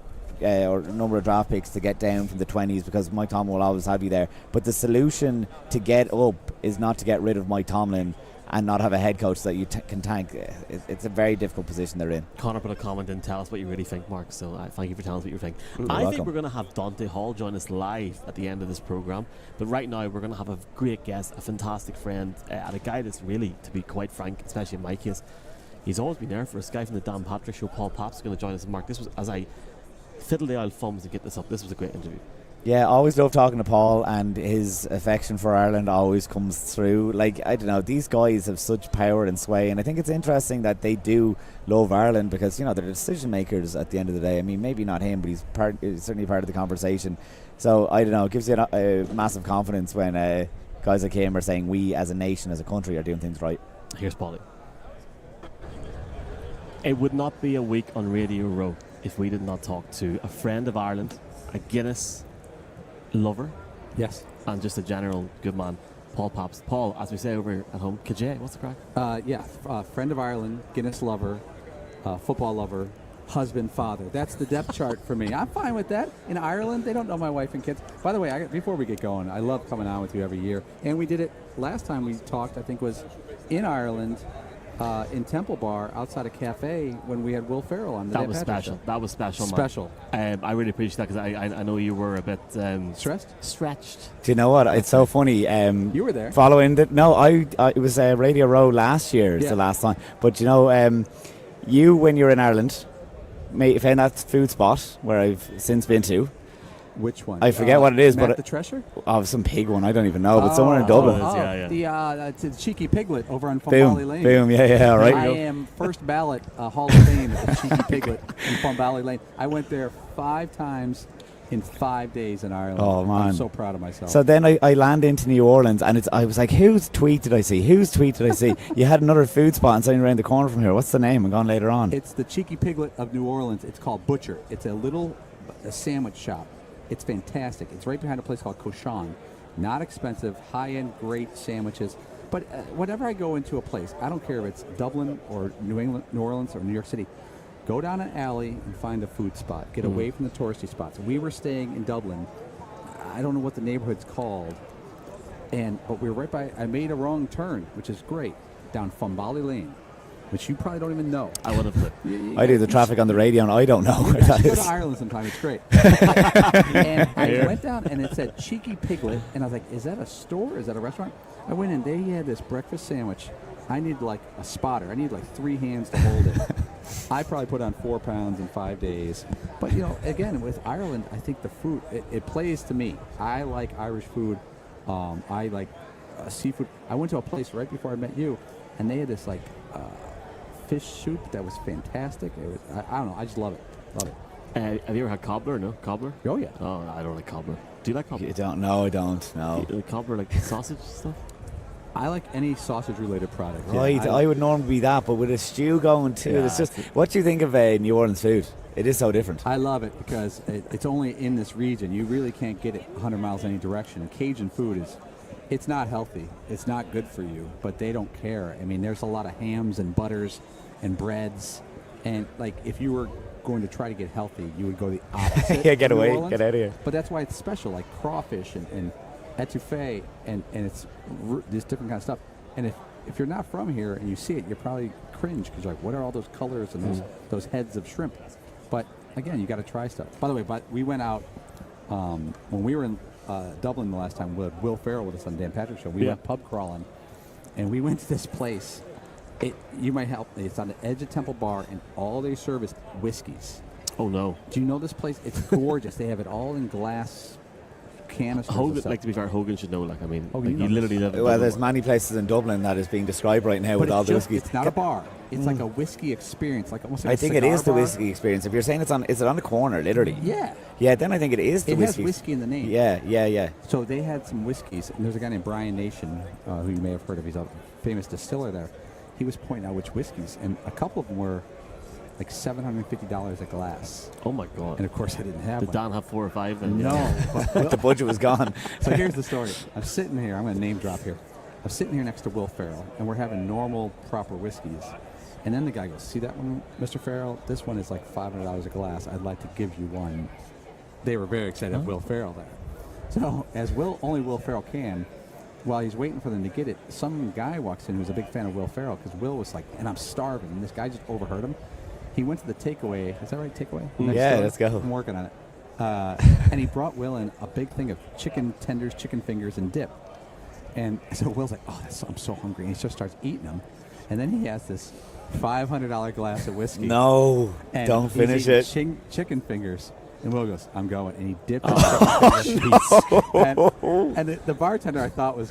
or number of draft picks to get down from the 20s, because Mike Tomlin will always have you there. But the solution to get up is not to get rid of Mike Tomlin and not have a head coach that you can thank. It's a very difficult position they're in. Connor put a comment and tell us what you really think, Mark. So thank you for telling us what you think. You're I think welcome. we're going to have Dante Hall join us live at the end of this program. But right now we're going to have a great guest, a fantastic friend, and a guy that's really, to be quite frank, especially in my case, he's always been there for us. Guy from the Dan Patrick Show, Paul Pop's going to join us. And Mark, this was, as I fiddled the old thumbs to get this up, this was a great interview. Yeah, always love talking to Paul, and his affection for Ireland always comes through. Like, I don't know, these guys have such power and sway, and I think it's interesting that they do love Ireland because, you know, they're decision makers at the end of the day. I mean, maybe not him, but he's certainly part of the conversation. So, I don't know, it gives you a massive confidence when guys like him are saying we as a nation, as a country, are doing things right. Here's Paulie. It would not be a week on Radio Row if we did not talk to a friend of Ireland, a Guinness lover, yes, and just a general good man, Paul Pops. Paul, as we say over at home, Kajay, what's the crack? Friend of Ireland, Guinness lover, football lover, husband, father. That's the depth chart for me. I'm fine with that. In Ireland, they don't know my wife and kids. By the way, before we get going, I love coming on with you every year, and we did it last time we talked. I think was in Ireland. In Temple Bar outside a cafe when we had Will Ferrell on. That was special. That was special. Special. I really appreciate that because I know you were a bit stretched. Do you know what? It's so funny. You were there. Following that? No, it was Radio Row last year. It's the last time. But you know, you when you're in Ireland, found that food spot where I've since been to. Which one? I forget what it is, Matt but the Treasure? Some pig one. I don't even know, but somewhere in Dublin. It's the Cheeky Piglet over on Funbally Lane. Boom, yeah, all right. I am first ballot Hall of Fame at the Cheeky Piglet in Funbally Lane. I went there 5 times in 5 days in Ireland. Oh, man. I'm so proud of myself. So then I land into New Orleans, and I was like, whose tweet did I see? You had another food spot and something around the corner from here. What's the name? I'm gone later on. It's the Cheeky Piglet of New Orleans. It's called Butcher. It's a sandwich shop. It's fantastic. It's right behind a place called Cochon. Not expensive, high-end, great sandwiches. But whenever I go into a place, I don't care if it's Dublin or New Orleans or New York City, go down an alley and find a food spot. Get away from the touristy spots. We were staying in Dublin. I don't know what the neighborhood's called. But we were right by, I made a wrong turn, which is great, down Funbally Lane, which you probably don't even know. I would have. I do the traffic on the radio, and I don't know where that Go is. to Ireland sometime. It's great. And I went down, and it said Cheeky Piglet, and I was like, is that a store? Is that a restaurant? I went in. They had this breakfast sandwich. I need like a spotter. I need like 3 hands to hold it. I probably put on 4 pounds in 5 days. But, you know, again, with Ireland, I think the food, it plays to me. I like Irish food. I like seafood. I went to a place right before I met you, and they had this like fish soup that was fantastic. It was, I don't know. I just love it. Have you ever had cobbler? No, cobbler. Oh yeah. Oh, I don't like cobbler. Do you like cobbler? You don't? No, I don't. No. Cobbler, like sausage stuff. I like any sausage-related product. Right, I would normally be that, but with a stew going too, it's just. What do you think of New Orleans food? It is so different. I love it because it's only in this region. You really can't get it 100 miles any direction. And Cajun food it's not healthy. It's not good for you, but they don't care. I mean, there's a lot of hams and butters and breads, and like if you were going to try to get healthy, you would go the opposite. Yeah, get of New away, Orleans. get out of here. But that's why it's special, like crawfish and etouffee, and it's this different kind of stuff. And if you're not from here and you see it, you probably cringe because you're like, what are all those colors and those heads of shrimp? But again, you got to try stuff. By the way, we went out when we were in Dublin the last time with Will Ferrell with us on Dan Patrick Show. We went pub crawling, and we went to this place. You might help me. It's on the edge of Temple Bar, and all they serve is whiskeys. Oh no! Do you know this place? It's gorgeous. They have it all in glass canisters. Hogan, like to be fair, Hogan should know. Like I mean, Hogan, you literally live. Well, there's many places in Dublin that is being described right now but with all the whiskies. It's not a bar. It's like a whiskey experience, like almost. Like I think it is the whiskey experience. If you're saying is it on the corner, literally? Yeah. Yeah, then I think it is the whiskey. It has whiskey in the name. Yeah. So they had some whiskeys, and there's a guy named Brian Nation, who you may have heard of. He's a famous distiller there. He was pointing out which whiskeys, and a couple of them were like $750 a glass. Oh my god! And of course, I didn't have Did one. Dan have 4 or 5 then? No, but the budget was gone. So here's the story. I'm sitting here. I'm going to name drop here. I'm sitting here next to Will Ferrell, and we're having normal, proper whiskeys. And then the guy goes, "See that one, Mr. Ferrell? This one is like $500 a glass. I'd like to give you one." They were very excited to have Will Ferrell there. So as only Will Ferrell can, while he's waiting for them to get it, some guy walks in who's a big fan of Will Ferrell, because Will was like, and I'm starving, and this guy just overheard him. He went to the takeaway. Is that right, takeaway? Yeah, let's go. I'm working on it. And he brought Will in a big thing of chicken tenders, chicken fingers, and dip. And so Will's like, oh, I'm so hungry. And he just starts eating them. And then he has this $500 glass of whiskey. No, and don't finish it. Chicken fingers. And Will goes, I'm going. And he dipped it. And the bartender, I thought his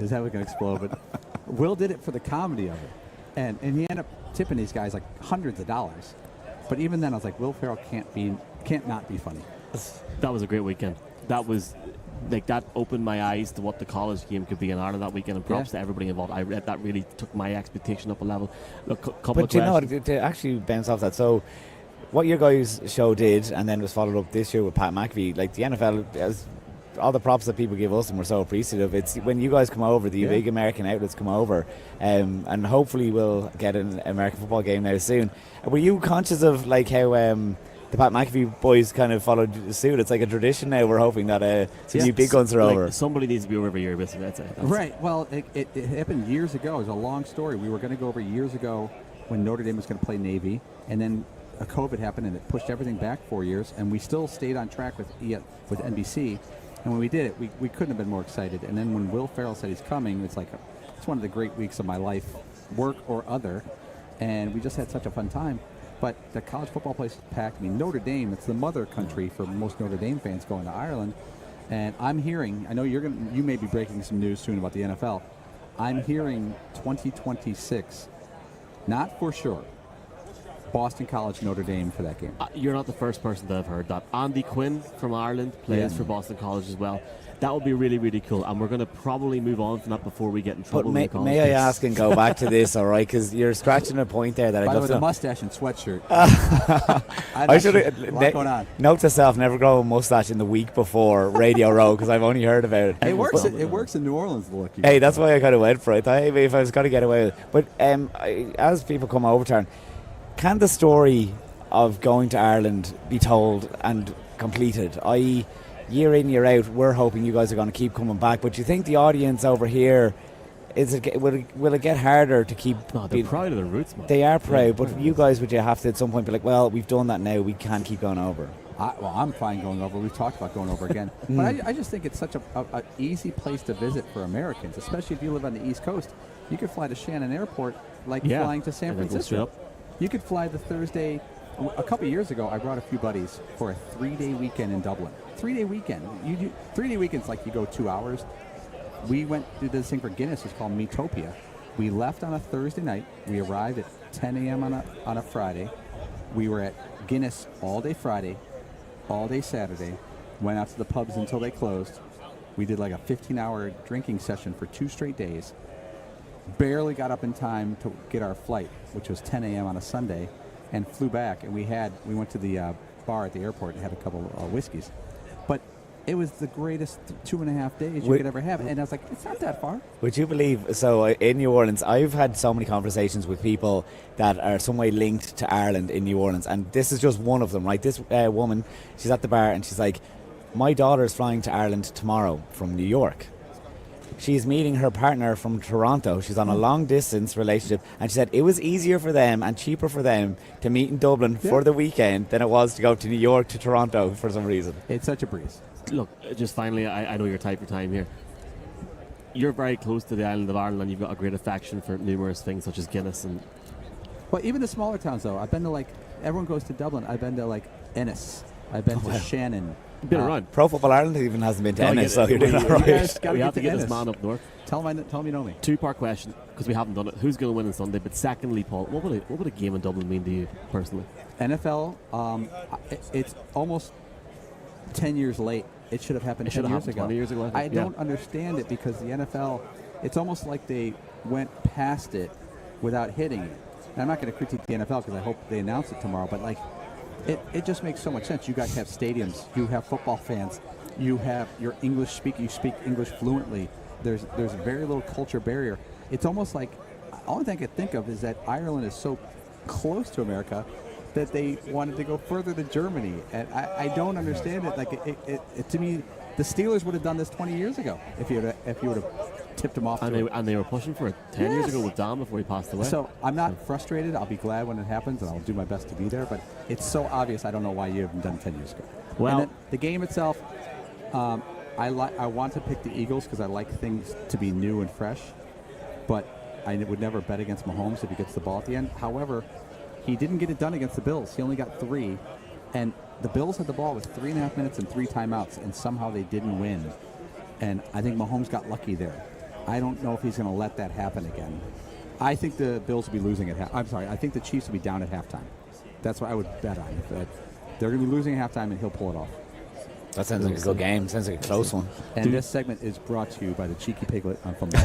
head was gonna explode. But Will did it for the comedy of it. And he ended up tipping these guys like hundreds of dollars. But even then, I was like, Will Ferrell can't not be funny. That was a great weekend. That was like, that opened my eyes to what the college game could be in Ireland that weekend, and props to everybody involved. I read that really took my expectation up a level. Look, But you know, to actually bounce off that, so what your guys' show did, and then was followed up this year with Pat McAfee, like the NFL, as all the props that people give us, and we're so appreciative. It's when you guys come over, the big American outlets come over, and hopefully we'll get an American football game now soon. Were you conscious of like how the Pat McAfee boys kind of followed suit? It's like a tradition now. We're hoping that some new big guns are like over. Somebody needs to be over every year, basically. That's right. Well, it happened years ago. It was a long story. We were going to go over years ago when Notre Dame was going to play Navy, and then COVID happened, and it pushed everything back 4 years, and we still stayed on track with NBC. And when we did it, we couldn't have been more excited. And then when Will Ferrell said he's coming, it's one of the great weeks of my life, work or other, and we just had such a fun time. But the college football place is packed. I mean, Notre Dame, it's the mother country for most Notre Dame fans going to Ireland. And I'm hearing, I know you may be breaking some news soon about the NFL. I'm hearing 2026, not for sure, Boston College, Notre Dame for that game. You're not the first person that I've heard that. Andy Quinn from Ireland plays for Boston College as well. That would be really, really cool. And we're going to probably move on from that before we get in trouble. But may I ask and go back to this, all right? Because you're scratching a point there that I'd love to know. The mustache and sweatshirt. I should what's going on? Note to self, never grow a mustache in the week before Radio Row, because I've only heard about it. It works. It works in New Orleans. The look. Hey, that's why I kind of went for it. I thought, hey, if I was going to get away with it. But as people come over to Ireland, can the story of going to Ireland be told and completed? I.e., year in, year out, we're hoping you guys are going to keep coming back. But do you think the audience over here, will it get harder to keep? No, they're proud of their roots, man. They are proud, but you guys, would you have to at some point be like, well, we've done that now, we can't keep going over? I'm fine going over. We've talked about going over again. But I just think it's such a easy place to visit for Americans, especially if you live on the East Coast. You could fly to Shannon Airport like flying to San Francisco. You could fly the Thursday. A couple of years ago, I brought a few buddies for a 3-day weekend in Dublin. 3-day weekend. You do 3-day weekends like you go 2 hours. We went to this thing for Guinness. It's called Meatopia. We left on a Thursday night. We arrived at 10 a.m. on a Friday. We were at Guinness all day Friday, all day Saturday. Went out to the pubs until they closed. We did like a 15-hour drinking session for 2 straight days. Barely got up in time to get our flight, which was 10 a.m. on a Sunday, and flew back. And we went to the bar at the airport and had a couple of whiskeys. But it was the greatest 2.5 days you could ever have. And I was like, it's not that far. Would you believe, so in New Orleans, I've had so many conversations with people that are some way linked to Ireland in New Orleans, and this is just one of them, right? This woman, she's at the bar and she's like, my daughter's flying to Ireland tomorrow from New York. She's meeting her partner from Toronto. She's on a long-distance relationship, and she said it was easier for them and cheaper for them to meet in Dublin for the weekend than it was to go to New York to Toronto for some reason. It's such a breeze. Look, just finally, I know you're tight for time here. You're very close to the island of Ireland, and you've got a great affection for numerous things such as Guinness. Well, even the smaller towns, though. I've been to, everyone goes to Dublin. I've been to, Ennis. I've been to Shannon. Been around. Pro Football Ireland even hasn't been to Ennis, so you're doing all right. We have to get this man up north. Tell him you know me. 2-part question, because we haven't done it. Who's going to win on Sunday? But secondly, Paul, what would a game in Dublin mean to you personally? NFL, it's almost 10 years late. It should have happened 10 years ago. 20 years ago. I don't understand it, because the NFL, it's almost like they went past it without hitting it. And I'm not going to critique the NFL because I hope they announce it tomorrow, but it just makes so much sense. You guys have stadiums. You have football fans. You have your English speaking. You speak English fluently. There's very little culture barrier. It's almost like, the only thing I could think of is that Ireland is so close to America that they wanted to go further to Germany. And I don't understand it. To me, the Steelers would have done this 20 years ago if you would have tipped him off. And they were pushing for it 10 years ago with Dom before he passed away. So I'm not frustrated. I'll be glad when it happens, and I'll do my best to be there. But it's so obvious. I don't know why you haven't done 10 years ago. Well, and the game itself, I want to pick the Eagles because I like things to be new and fresh. But I would never bet against Mahomes if he gets the ball at the end. However, he didn't get it done against the Bills. He only got 3, and the Bills had the ball with 3.5 minutes and 3 timeouts, and somehow they didn't win. And I think Mahomes got lucky there. I don't know if he's going to let that happen again. I think the Bills will be losing at I think the Chiefs will be down at halftime. That's what I would bet on. They're going to be losing at halftime, and he'll pull it off. That sounds like a good game. Sounds like a close one. And this segment is brought to you by the Cheeky Piglet from Bowl.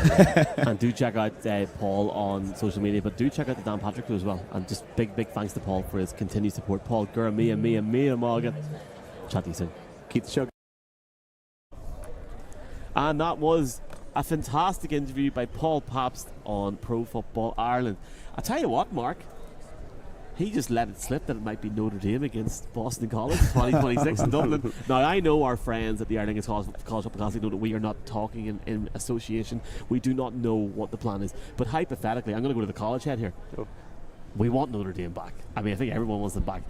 And do check out Paul on social media, but do check out the Dan Patrick Crew as well. And just big thanks to Paul for his continued support. Paul, Gura, Mia, Morgan. Chat to you soon. Keep the show. And that was a fantastic interview by Paul Pabst on Pro Football Ireland. I tell you what, Mark, he just let it slip that it might be Notre Dame against Boston College 2026 in Dublin. Now, I know our friends at the Aer Lingus College Football Classic know that we are not talking in association. We do not know what the plan is. But hypothetically, I'm going to go to the college head here. Oh. We want Notre Dame back. I mean, I think everyone wants them back.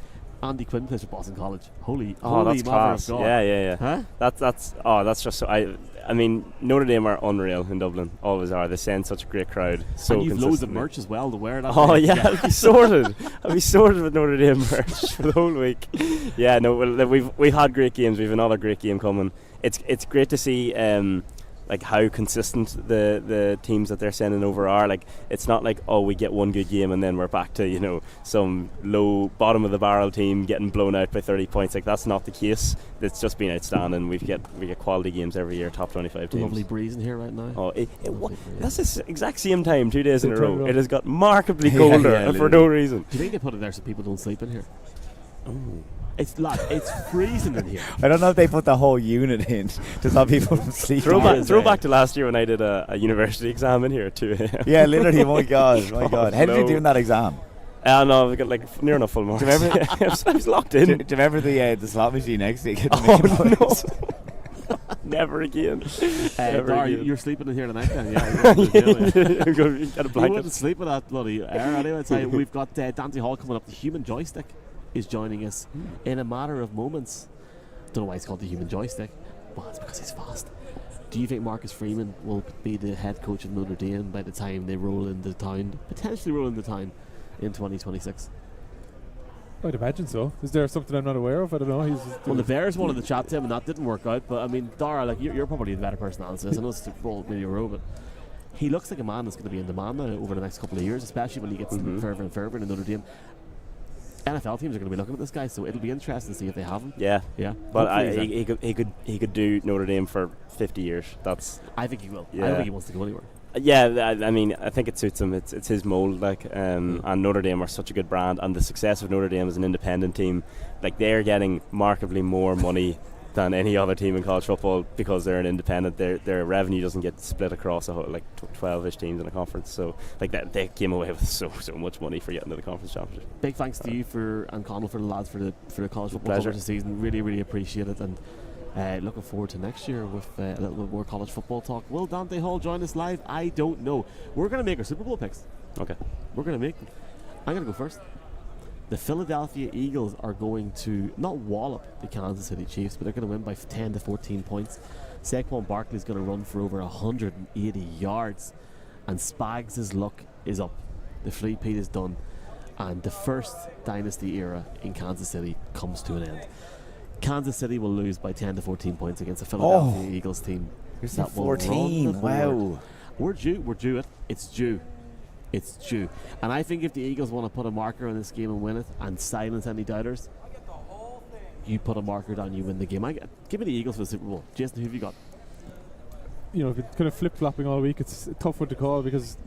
Andy Quinn plays for Boston College. Holy that's class. God. Yeah. Huh? That's just so. I mean, Notre Dame are unreal in Dublin. Always are. They send such a great crowd. So and you've loads of merch as well to wear that. Oh yeah, I'll be sorted. I'll be sorted with Notre Dame merch for the whole week. Yeah, no, we've had great games. We've another great game coming. It's great to see. Like how consistent the teams that they're sending over are. Like it's not like we get one good game and then we're back to some low bottom of the barrel team getting blown out by 30 points. Like that's not the case. It's just been outstanding. We get quality games every year. Top 25 teams. Lovely breeze in here right now. That's the exact same time 2 days in a row. It has got markedly colder for no reason. Do you think they put it there so people don't sleep in here? Oh. It's freezing in here. I don't know if they put the whole unit in to stop people from sleeping. Throw back to last year when I did a university exam in here at 2 a.m. Yeah, literally. My God. How did you do in that exam? No, we got like near enough full marks. Do you remember? I was locked in. Do you remember the slot machine next to you? No. Never again. You're sleeping in here tonight then? Yeah. You got a blanket. You wouldn't sleep with that bloody air anyway. So we've got Dante Hall coming up. The human joystick is joining us in a matter of moments. Don't know why it's called the human joystick. Well, it's because he's fast. Do you think Marcus Freeman will be the head coach of Notre Dame by the time they potentially roll into town in 2026? I'd imagine so. Is there something I'm not aware of? I don't know. Well, the Bears wanted to chat to him and that didn't work out. But I mean, Dara, like you're probably the better person to answer this. I know it's all really row, but he looks like a man that's going to be in demand now over the next couple of years, especially when he gets further and further in Notre Dame. NFL teams are going to be looking at this guy, so it'll be interesting to see if they have him. Yeah. But he could do Notre Dame for 50 years. I think he will. I don't think he wants to go anywhere. Yeah, I mean, I think it suits him. It's his mould, and Notre Dame are such a good brand, and the success of Notre Dame as an independent team, like they're getting markedly more money than any other team in college football because they're an independent. Their revenue doesn't get split across 12-ish teams in a conference. So like that, they came away with so much money for getting to the conference championship. Big thanks to you and Connell for the lads for the college football coverage this season. Really appreciate it, and looking forward to next year with a little bit more college football talk. Will Dante Hall join us live? I don't know. We're going to make our Super Bowl picks. Okay. We're going to make them. I'm going to go first. The Philadelphia Eagles are going to not wallop the Kansas City Chiefs, but they're going to win by 10 to 14 points. Saquon Barkley is going to run for over 180 yards, and Spags' luck is up. The Flea Pete is done, and the first dynasty era in Kansas City comes to an end. Kansas City will lose by 10 to 14 points against the Philadelphia Eagles team. Here's that 14. Wow. We're due it. It's due. And I think if the Eagles want to put a marker on this game and win it and silence any doubters, you put a marker down, you win the game. Give me the Eagles for the Super Bowl. Jason, who have you got? If it's kind of flip-flopping all week, it's a tough one to call because,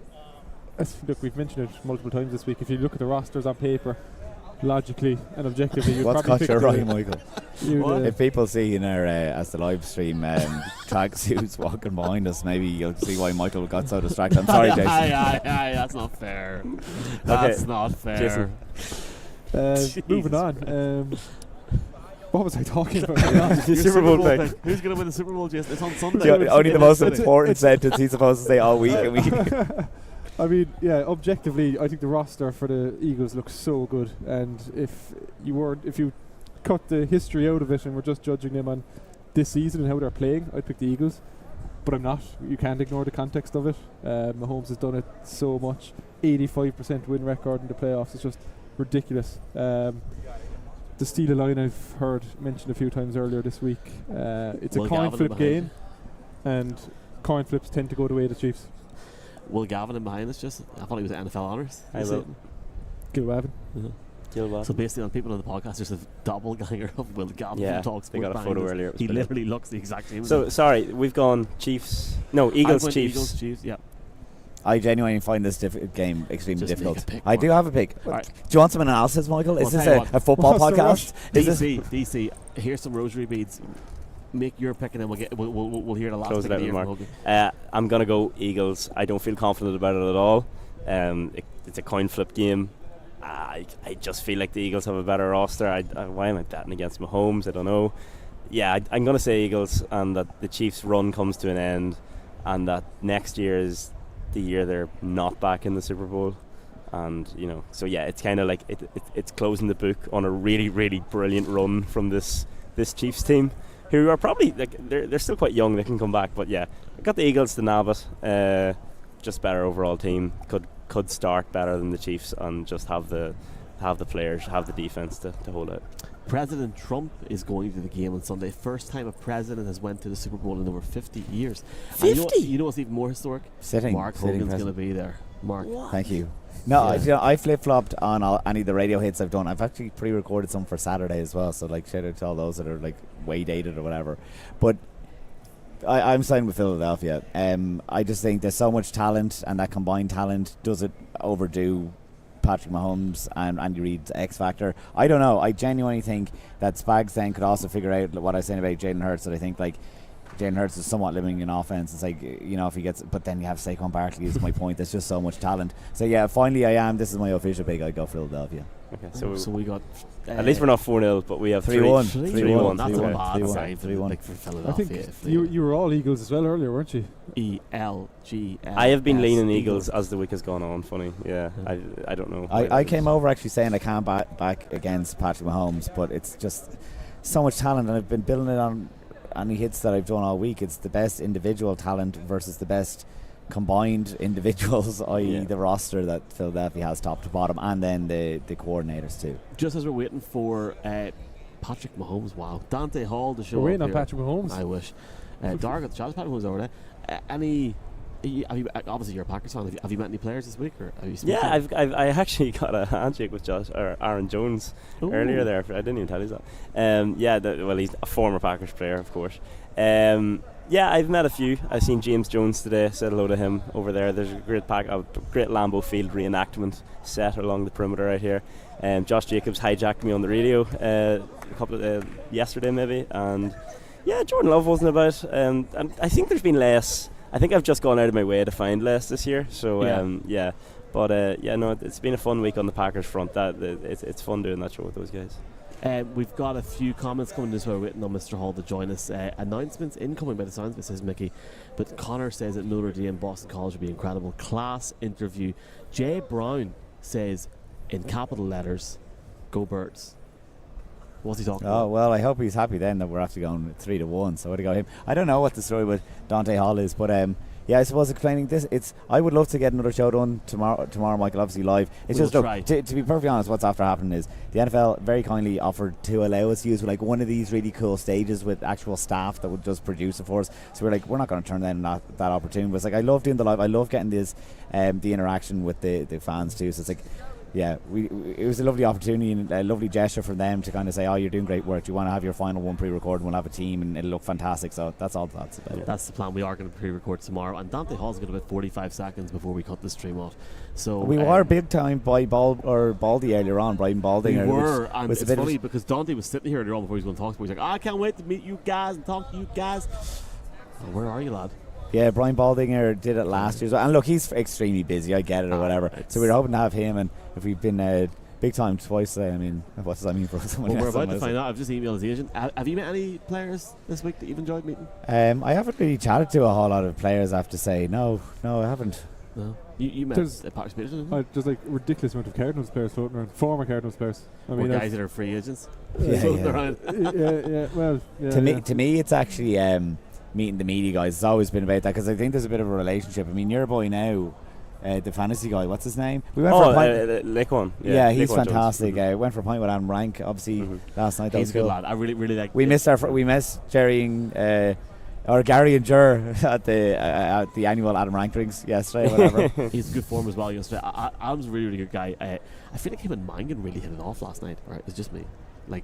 look, we've mentioned it multiple times this week. If you look at the rosters on paper, logically and objectively, you'd what's probably got your right, Michael? If people see in our as the live stream tracksuits walking behind us, maybe you'll see why Michael got so distracted. I'm sorry, Jason. That's not fair. That's not fair. Moving on. What was I talking about? The Super Bowl pick. Who's going to win the Super Bowl, Jason? It's on Sunday. Only the most important sentence he's supposed to say all week. I mean, yeah, objectively, I think the roster for the Eagles looks so good. And if you cut the history out of it and we're just judging them on this season and how they're playing, I'd pick the Eagles. But I'm not. You can't ignore the context of it. Mahomes has done it so much. 85% win record in the playoffs. It's just ridiculous. The Steelers line I've heard mentioned a few times earlier this week. It's a coin flip game, and coin flips tend to go the way of the Chiefs. Will Gavin in behind us? Just I thought he was at NFL Honours. I will. Gilwavin. So basically, on people on the podcast, there's a doppelganger of Will Gavin from Talk Sports. They got a photo earlier. He literally looks the exact same. So sorry, we've gone Chiefs. No, Eagles, Chiefs. Eagles, Chiefs. Yeah. I genuinely find this game extremely Just difficult. pick, I do have a pick. Right. Do you want some analysis, Michael? Well, is this a football podcast? DC, here's some rosary beads. Make your pick and then we'll hear the last Close it out pick with of the Mark. I'm gonna go Eagles. I don't feel confident about it at all. It's a coin flip game. I just feel like the Eagles have a better roster. Why am I betting against Mahomes? I don't know. Yeah, I'm going to say Eagles, and that the Chiefs' run comes to an end, and that next year is the year they're not back in the Super Bowl. And, so yeah, it's kind of like it's closing the book on a really, really brilliant run from this Chiefs team, who are probably, they're still quite young, they can come back. But yeah, I got the Eagles to nab it. Just better overall team. Could start better than the Chiefs and just have the players, have the defense to hold out. President Trump is going to the game on Sunday. First time a president has went to the Super Bowl in over 50 years. 50? You know what's even more historic? Mark Hogan's going to be there. Mark. What? Thank you. No, I flip-flopped on any of the radio hits I've done. I've actually pre-recorded some for Saturday as well, so shout out to all those that are way dated or whatever. But I'm siding with Philadelphia. I just think there's so much talent, and that combined talent doesn't overdo Patrick Mahomes and Andy Reid's X factor. I don't know. I genuinely think that Spags then could also figure out what I was saying about Jalen Hurts. That I think Jalen Hurts is somewhat limiting in offense. It's if he gets, but then you have Saquon Barkley. Is my point. There's just so much talent. So yeah, finally this is my official pick. I go Philadelphia. Okay, so we got. At least we're not 4-0, but we have 3-1. 3-1. That's a bad sign 3-1 for I Philadelphia. think you were all Eagles as well earlier, weren't you? ELGL. I have been leaning Eagles as the week has gone on. Funny, yeah. I don't know. I came over actually saying I can't back against Patrick Mahomes, but it's just so much talent, and I've been building it on any hits that I've done all week. It's the best individual talent versus the best combined individuals, i.e. the roster that Philadelphia has top to bottom, and then the coordinators too. Just as we're waiting for Patrick Mahomes, wow, Dante Hall to show up. We're waiting on here. Patrick Mahomes. I wish. Dark Charles Patrick Mahomes over there. Obviously you're a Packers fan. Have you met any players this week, or have you? I actually got a handshake with Aaron Jones earlier there. I didn't even tell you that. He's a former Packers player, of course. I've met a few. I've seen James Jones today. Said hello to him over there. There's a great Lambeau Field reenactment set along the perimeter right here. Josh Jacobs hijacked me on the radio a couple of yesterday maybe, and Jordan Love wasn't about. And I think there's been less. I think I've just gone out of my way to find less this year. So it's been a fun week on the Packers front. It's fun doing that show with those guys. We've got a few comments coming this way. We're waiting on Mr. Hall to join us. Announcements incoming by the sounds of it, says Mickey. But Connor says that Notre Dame Boston College would be incredible. Class interview. Jay Brown says in capital letters, "Go Birds." What's he talking about? Oh, well, I hope he's happy then that we're actually going 3-1. So I would have got him. I don't know what the story with Dante Hall is, but I suppose explaining this, I would love to get another show done tomorrow, Michael, obviously live. It's we'll just to be perfectly honest, what's after happening is the NFL very kindly offered to allow us to use one of these really cool stages with actual staff that would just produce it for us. So we're not going to turn down that opportunity. But it's I love doing the live. I love getting this the interaction with the fans too. So it's it was a lovely opportunity and a lovely gesture from them to kind of say, you're doing great work. Do you want to have your final one pre-recorded? We'll have a team and it'll look fantastic. So that's all that's about. That's the plan. We are going to pre-record tomorrow, and Dante Hall's got about 45 seconds before we cut the stream off. So we were big time by Baldy earlier on, Brian Balding. We were, and it's funny because Dante was sitting here earlier on before he was going to talk to me. He's like, I can't wait to meet you guys and talk to you guys. Where are you, lad? Yeah, Brian Baldinger did it last year. And look, he's extremely busy. I get it or whatever. So we were hoping to have him, and if we've been big time twice today. I mean, what does that mean for someone? Well, we're else? about to find out. I've just emailed his agent. Have you met any players this week that you've enjoyed meeting? I haven't really chatted to a whole lot of players, I have to say. No, I haven't. No. You met Parks Peterson? There's like a ridiculous amount of Cardinals players floating around. Former Cardinals players. I mean, guys that are free agents. Well, To me, it's actually meeting the media guys. It's always been about that because I think there's a bit of a relationship. I mean, your boy now, the fantasy guy, what's his name? We went for a pint. Lake One. Yeah, he's fantastic. Went for a pint with Adam Rank, obviously last night. That He's was a good cool. lad. I really like. We missed Jerry and or Gary and Jer at the annual Adam Rank drinks yesterday. Whatever. He's in good form as well yesterday. Adam's a really good guy. I feel like him and Mangan really hit it off last night. Right, it's just me. Like.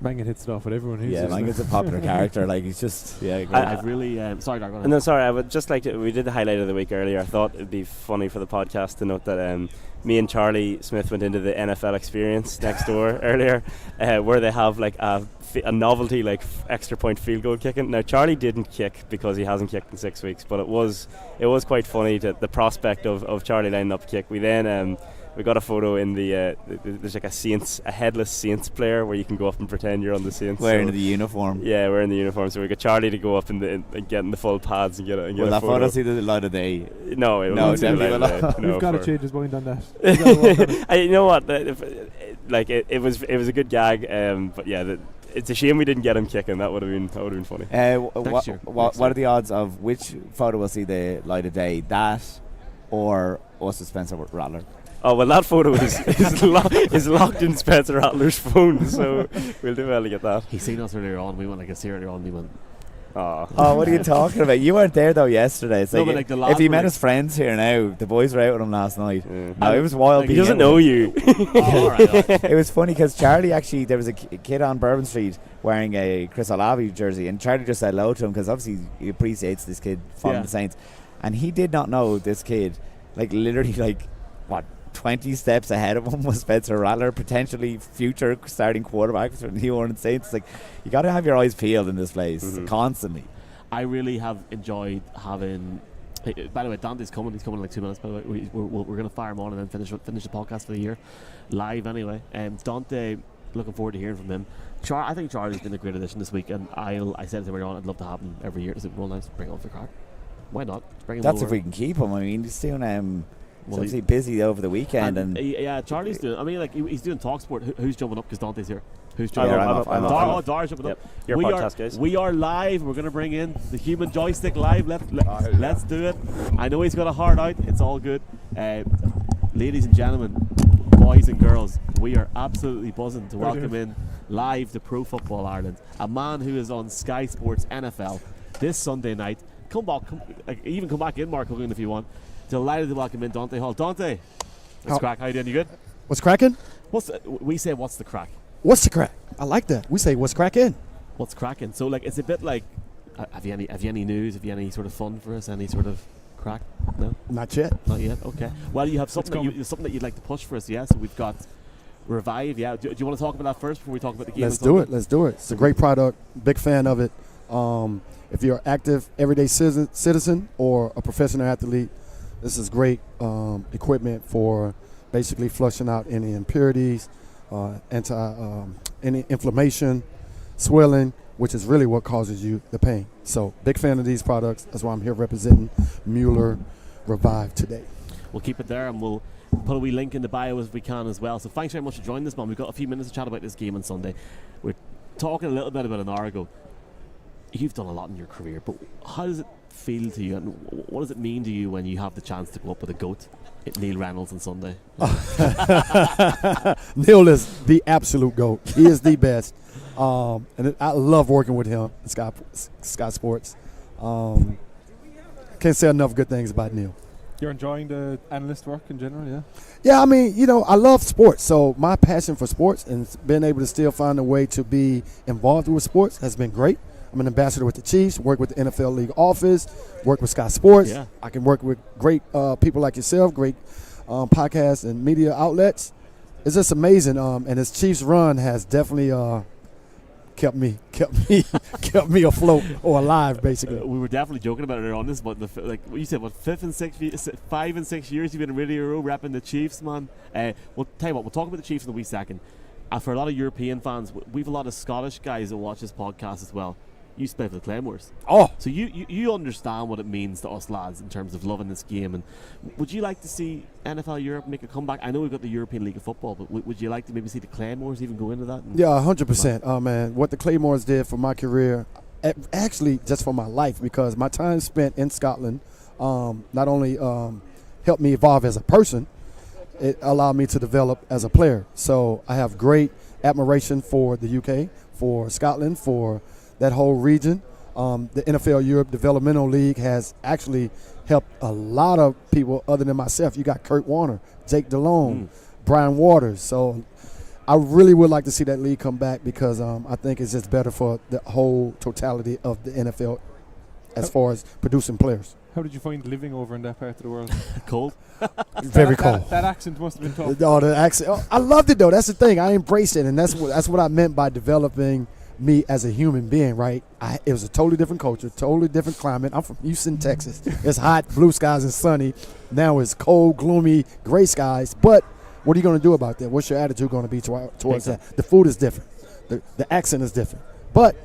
Mangan hits it off with everyone. Yeah, Mangan's a popular character. Like he's just I've really sorry, Dark. No, sorry. I would just like to. We did the highlight of the week earlier. I thought it'd be funny for the podcast to note that me and Charlie Smith went into the NFL Experience next door earlier, where they have like a novelty like extra point field goal kicking. Now Charlie didn't kick because he hasn't kicked in 6 weeks, but it was quite funny to the prospect of Charlie lining up a kick. We then. We got a photo in there's like a headless Saints player where you can go up and pretend you're on the Saints. Wearing the uniform. Yeah, wearing the uniform. So we got Charlie to go up and get in the full pads and get a Will that photo see the light of day? No, it won't see the light of day. We've got to change his mind on that. You know what? It was a good gag, but yeah. It's a shame we didn't get him kicking. That would have been funny. What are the odds of which photo will see the light of day? That or us with Spencer Rattler? Oh well, that photo is locked in Spencer Rattler's phone, so we'll do well to get that. He seen us earlier on. We went like a see earlier on. We went. Oh, what are you talking about? You weren't there though yesterday. It's like if he met his friends here now, the boys were out with him last night. Yeah. No, it was wild. He doesn't know you. All right. It was funny because Charlie actually, there was a kid on Bourbon Street wearing a Chris Olave jersey, and Charlie just said hello to him because obviously he appreciates this kid following the Saints, and he did not know this kid, like literally, like what. 20 steps ahead of him was Spencer Rattler, potentially future starting quarterback for the New Orleans Saints. Like, you got to have your eyes peeled in this place constantly. I really have enjoyed having. Hey, by the way, Dante's coming. He's coming in like 2 minutes. By the way, we're going to fire him on and then finish the podcast for the year, live anyway. Dante, looking forward to hearing from him. I think Charlie's been a great addition this week, and I said to him earlier on, I'd love to have him every year. Is it roll nice? Bring him off the card. Why not? Bring him. That's over. If we can keep him. I mean, he's doing. Well, he's busy over the weekend, and Charlie's doing. I mean, like he's doing TalkSport. Who's jumping up because Dante's here? Who's jumping up? Dar's jumping up. Your podcast, guys. We are live. We're going to bring in the human joystick live. Let's do it. I know he's got a heart out. It's all good. Ladies and gentlemen, boys and girls, we are absolutely buzzing to welcome in live to Pro Football Ireland, a man who is on Sky Sports NFL this Sunday night. Come back in, Mark Hogan, if you want. Delighted to welcome in Dante Hall. Dante, what's crack? How you doing? You good? What's cracking? We say what's the crack? What's the crack? I like that. We say what's cracking. What's cracking? So like it's a bit like have you any news? Have you any sort of fun for us? Any sort of crack? No? Not yet. Not yet. Okay. Well, you have something that you'd like to push for us, yeah? So we've got Revive, yeah. Do you want to talk about that first before we talk about the game? Let's do it. It's a great product. Big fan of it. If you're an active everyday citizen or a professional athlete, this is great equipment for basically flushing out any impurities, any inflammation, swelling, which is really what causes you the pain. So big fan of these products. That's why I'm here representing Mueller Revive today. We'll keep it there and we'll put a wee link in the bio as we can as well. So thanks very much for joining us, man. We've got a few minutes to chat about this game on Sunday. We're talking a little bit about an hour ago. You've done a lot in your career, but how does it feel to you, and what does it mean to you when you have the chance to go up with a GOAT, Neil Reynolds, on Sunday? Neil is the absolute GOAT. He is the best, and I love working with him at Sky Sports. Can't say enough good things about Neil. You're enjoying the analyst work in general, yeah? Yeah, I mean, I love sports, so my passion for sports and being able to still find a way to be involved with sports has been great. I'm an ambassador with the Chiefs, work with the NFL League office, work with Sky Sports. Yeah. I can work with great people like yourself, great podcasts and media outlets. It's just amazing. And his Chiefs run has definitely kept me afloat or alive, basically. We were definitely joking about it on this, but like what you said, what 5 and 6 years you've been in radio row repping the Chiefs, man. We'll tell you what, we'll talk about the Chiefs in a wee second. For a lot of European fans, we've a lot of Scottish guys that watch this podcast as well. You play for the Claymores. Oh, so you understand what it means to us lads in terms of loving this game. And would you like to see NFL Europe make a comeback? I know we've got the European League of Football, but would you like to maybe see the Claymores even go into that? Yeah, 100%. Oh man, what the Claymores did for my career, actually just for my life, because my time spent in Scotland not only helped me evolve as a person, it allowed me to develop as a player. So I have great admiration for the UK, for Scotland, for that whole region. The NFL Europe Developmental League has actually helped a lot of people other than myself. You got Kurt Warner, Jake Delhomme, Brian Waters. So I really would like to see that league come back because I think it's just better for the whole totality of the NFL as far as producing players. How did you find living over in that part of the world? Cold. Very cold. That accent must have been tough. Oh, the accent. Oh, I loved it though. That's the thing. I embraced it, and that's what I meant by developing me as a human being, right? It was a totally different culture, totally different climate. I'm from Houston, Texas. It's hot, blue skies and sunny. Now it's cold, gloomy, gray skies. But what are you going to do about that? What's your attitude going to be towards that? The food is different. The accent is different. But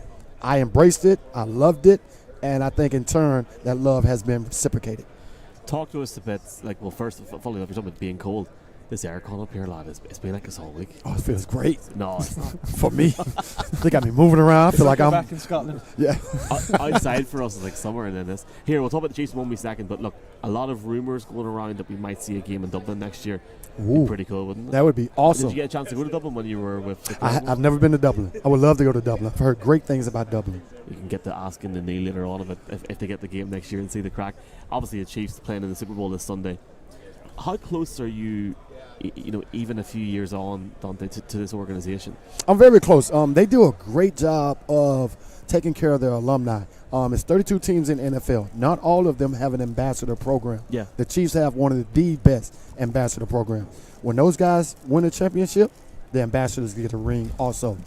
I embraced it. I loved it. And I think in turn that love has been reciprocated. Talk to us a bit. Like, well, first, following up, you're talking about being cold. This aircon up here, lad, it's been like this all week. Oh, it feels great. No, it's not. For me, they got me moving around. I feel like I'm back in Scotland. Yeah. Outside for us is like summer, and then this. Here, we'll talk about the Chiefs in 1 second. But look, a lot of rumours going around that we might see a game in Dublin next year. Ooh, pretty cool, wouldn't it? That would be awesome. Did you get a chance to go to Dublin when you were with the I've never been to Dublin. I would love to go to Dublin. I've heard great things about Dublin. You can get to asking the Neil later on of it if they get the game next year and see the crack. Obviously, the Chiefs playing in the Super Bowl this Sunday. How close are you, even a few years on, Dante, to this organisation? I'm very close. They do a great job of taking care of their alumni. It's 32 teams in NFL. Not all of them have an ambassador program. Yeah. The Chiefs have one of the best ambassador programs. When those guys win a championship, the ambassadors get a ring also.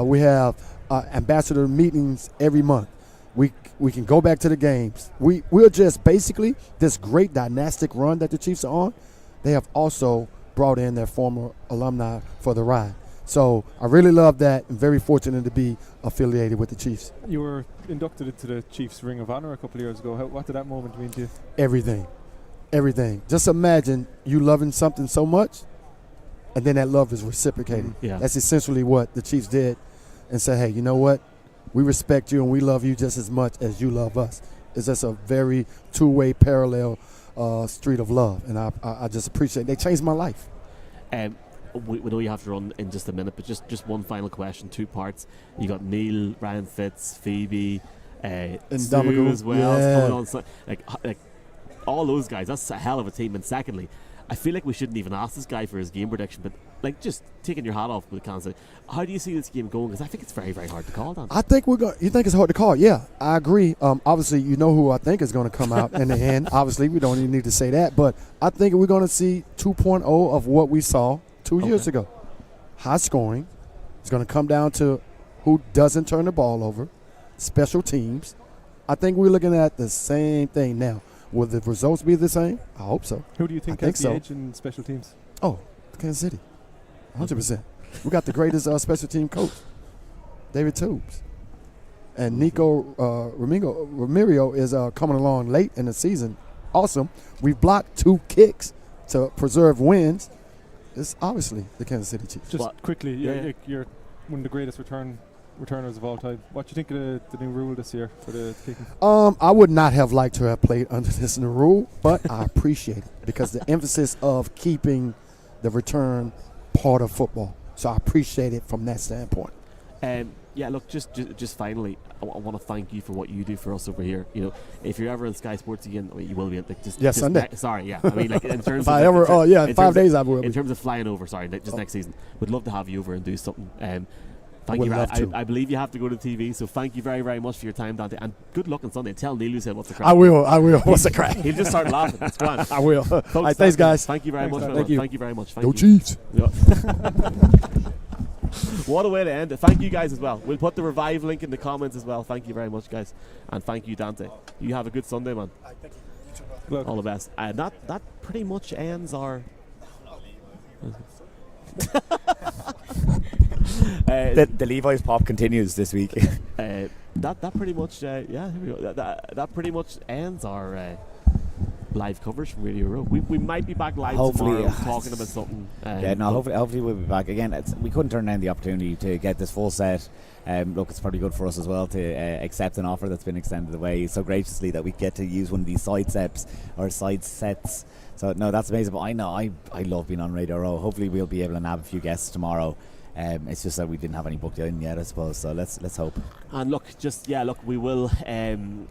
We have ambassador meetings every month. We can go back to the games. We're just basically this great dynastic run that the Chiefs are on. They have also brought in their former alumni for the ride. So I really love that. I'm very fortunate to be affiliated with the Chiefs. You were inducted into the Chiefs Ring of Honor a couple of years ago. What did that moment mean to you? Everything. Just imagine you loving something so much, and then that love is reciprocated. Yeah. That's essentially what the Chiefs did, and said, hey, you know what? We respect you and we love you just as much as you love us. It's just a very two-way parallel street of love, and I just appreciate it. They changed my life. We know you have to run in just a minute, but just one final question, 2 parts. You got Neil, Ryan Fitz, Phoebe, and Stu as well. Yeah. Coming on, like all those guys. That's a hell of a team. And secondly, I feel like we shouldn't even ask this guy for his game prediction, but like just taking your hat off with Kansas, how do you see this game going? Because I think it's very, very hard to call. I think you think it's hard to call? Yeah, I agree. Obviously, you know who I think is going to come out in the end. Obviously, we don't even need to say that, but I think we're going to see 2.0 of what we saw 2 years ago. High scoring. It's going to come down to who doesn't turn the ball over, special teams. I think we're looking at the same thing now. Will the results be the same? I hope so. Who do you think has the edge in special teams? Oh, Kansas City. 100%. We got the greatest special team coach, David Tubes. And Nico Ramirio is coming along late in the season. Awesome. We blocked 2 kicks to preserve wins. It's obviously the Kansas City Chiefs. Just quickly, you're one of the greatest returners of all time. What do you think of the new rule this year for the kicking? I would not have liked to have played under this new rule, but I appreciate it because the emphasis of keeping the return part of football. So I appreciate it from that standpoint. Look, just finally, I want to thank you for what you do for us over here. If you're ever in Sky Sports again, you will be. Sunday. In terms of in 5 days I will. In terms of flying over, next season, would love to have you over and do something. Thank you. I believe you have to go to TV, so thank you very, very much for your time, Dante, and good luck on Sunday. Tell Neil you said what's the crack. I will. What's the crack? He'll just start laughing. That's grand. I will. Folks, thanks, guys. Thank you very much. Thank you very much. Go Chiefs. What a way to end it. Thank you guys as well. We'll put the Revive link in the comments as well. Thank you very much, guys. And thank you, Dante. You have a good Sunday, man. Thank you. All the best. That pretty much ends our... The Levi's pop continues this week. That pretty much here we go. That pretty much ends our live coverage from Radio Row. We might be back live tomorrow talking about something. Hopefully we'll be back again. We couldn't turn down the opportunity to get this full set. Look, it's probably good for us as well to accept an offer that's been extended away so graciously that we get to use one of these side sets. So no, that's amazing. But I know I love being on Radio Row. Hopefully we'll be able to nab a few guests tomorrow. It's just that we didn't have any booked in yet, I suppose. So let's hope. And look, we will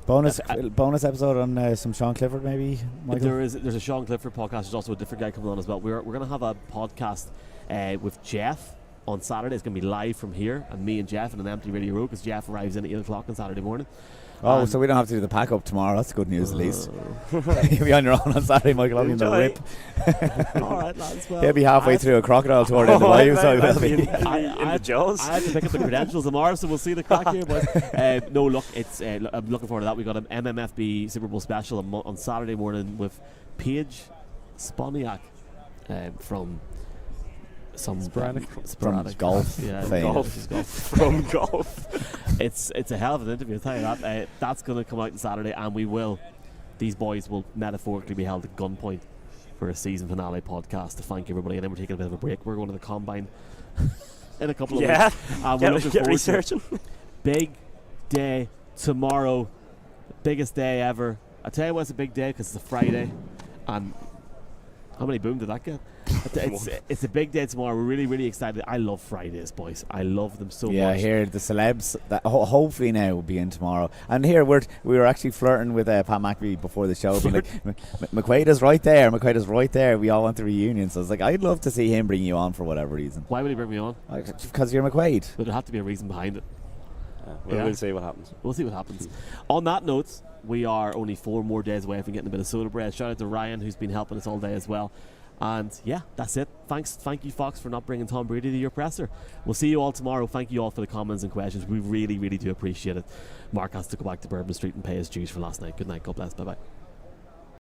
bonus episode on some Sean Clifford, maybe. Michael? There's a Sean Clifford podcast. There's also a different guy coming on as well. We're going to have a podcast with Jeff on Saturday. It's going to be live from here, and me and Jeff in an empty Radio Row because Jeff arrives in at 8 o'clock on Saturday morning. Oh, so we don't have to do the pack up tomorrow. That's good news, at least. You'll be on your own on Saturday, Michael. I'll be in the rip. All right, lads. Well, he'll be halfway through a crocodile tour in the bayou. I had to pick up the credentials tomorrow, so we'll see the crack here, boys. No, look, I'm looking forward to that. We got an MMFB Super Bowl special on Saturday morning with Paige Sponiak from some sporadic golf. Yeah, golf. From golf. It's a hell of an interview, I'll tell you that. That's going to come out on Saturday, and these boys will metaphorically be held at gunpoint for a season finale podcast to thank everybody, and then we're taking a bit of a break. We're going to the Combine in a couple of weeks. We're looking forward researching. Big day tomorrow, biggest day ever. I tell you why it's a big day, because it's a Friday, and how many boom did that get? It's a big day tomorrow. We're really, really excited. I love Fridays, boys. I love them so much. Yeah, here the celebs that hopefully now will be in tomorrow. And here we were actually flirting with Pat McAfee before the show, being like, McQuaid right there. We all want the reunion, so it's like I'd love to see him bring you on for whatever reason. Why would he bring me on? Because you're McQuaid. But there'd have to be a reason behind it. We'll see what happens. We'll see what happens. On that note, we are only 4 more days away from getting a bit of soda bread. Shout out to Ryan, who's been helping us all day as well. And yeah, that's it. Thank you, Fox, for not bringing Tom Brady to your presser. We'll see you all tomorrow. Thank you all for the comments and questions. We really, really do appreciate it. Mark has to go back to Bourbon Street and pay his dues for last night. Good night. God bless. Bye bye.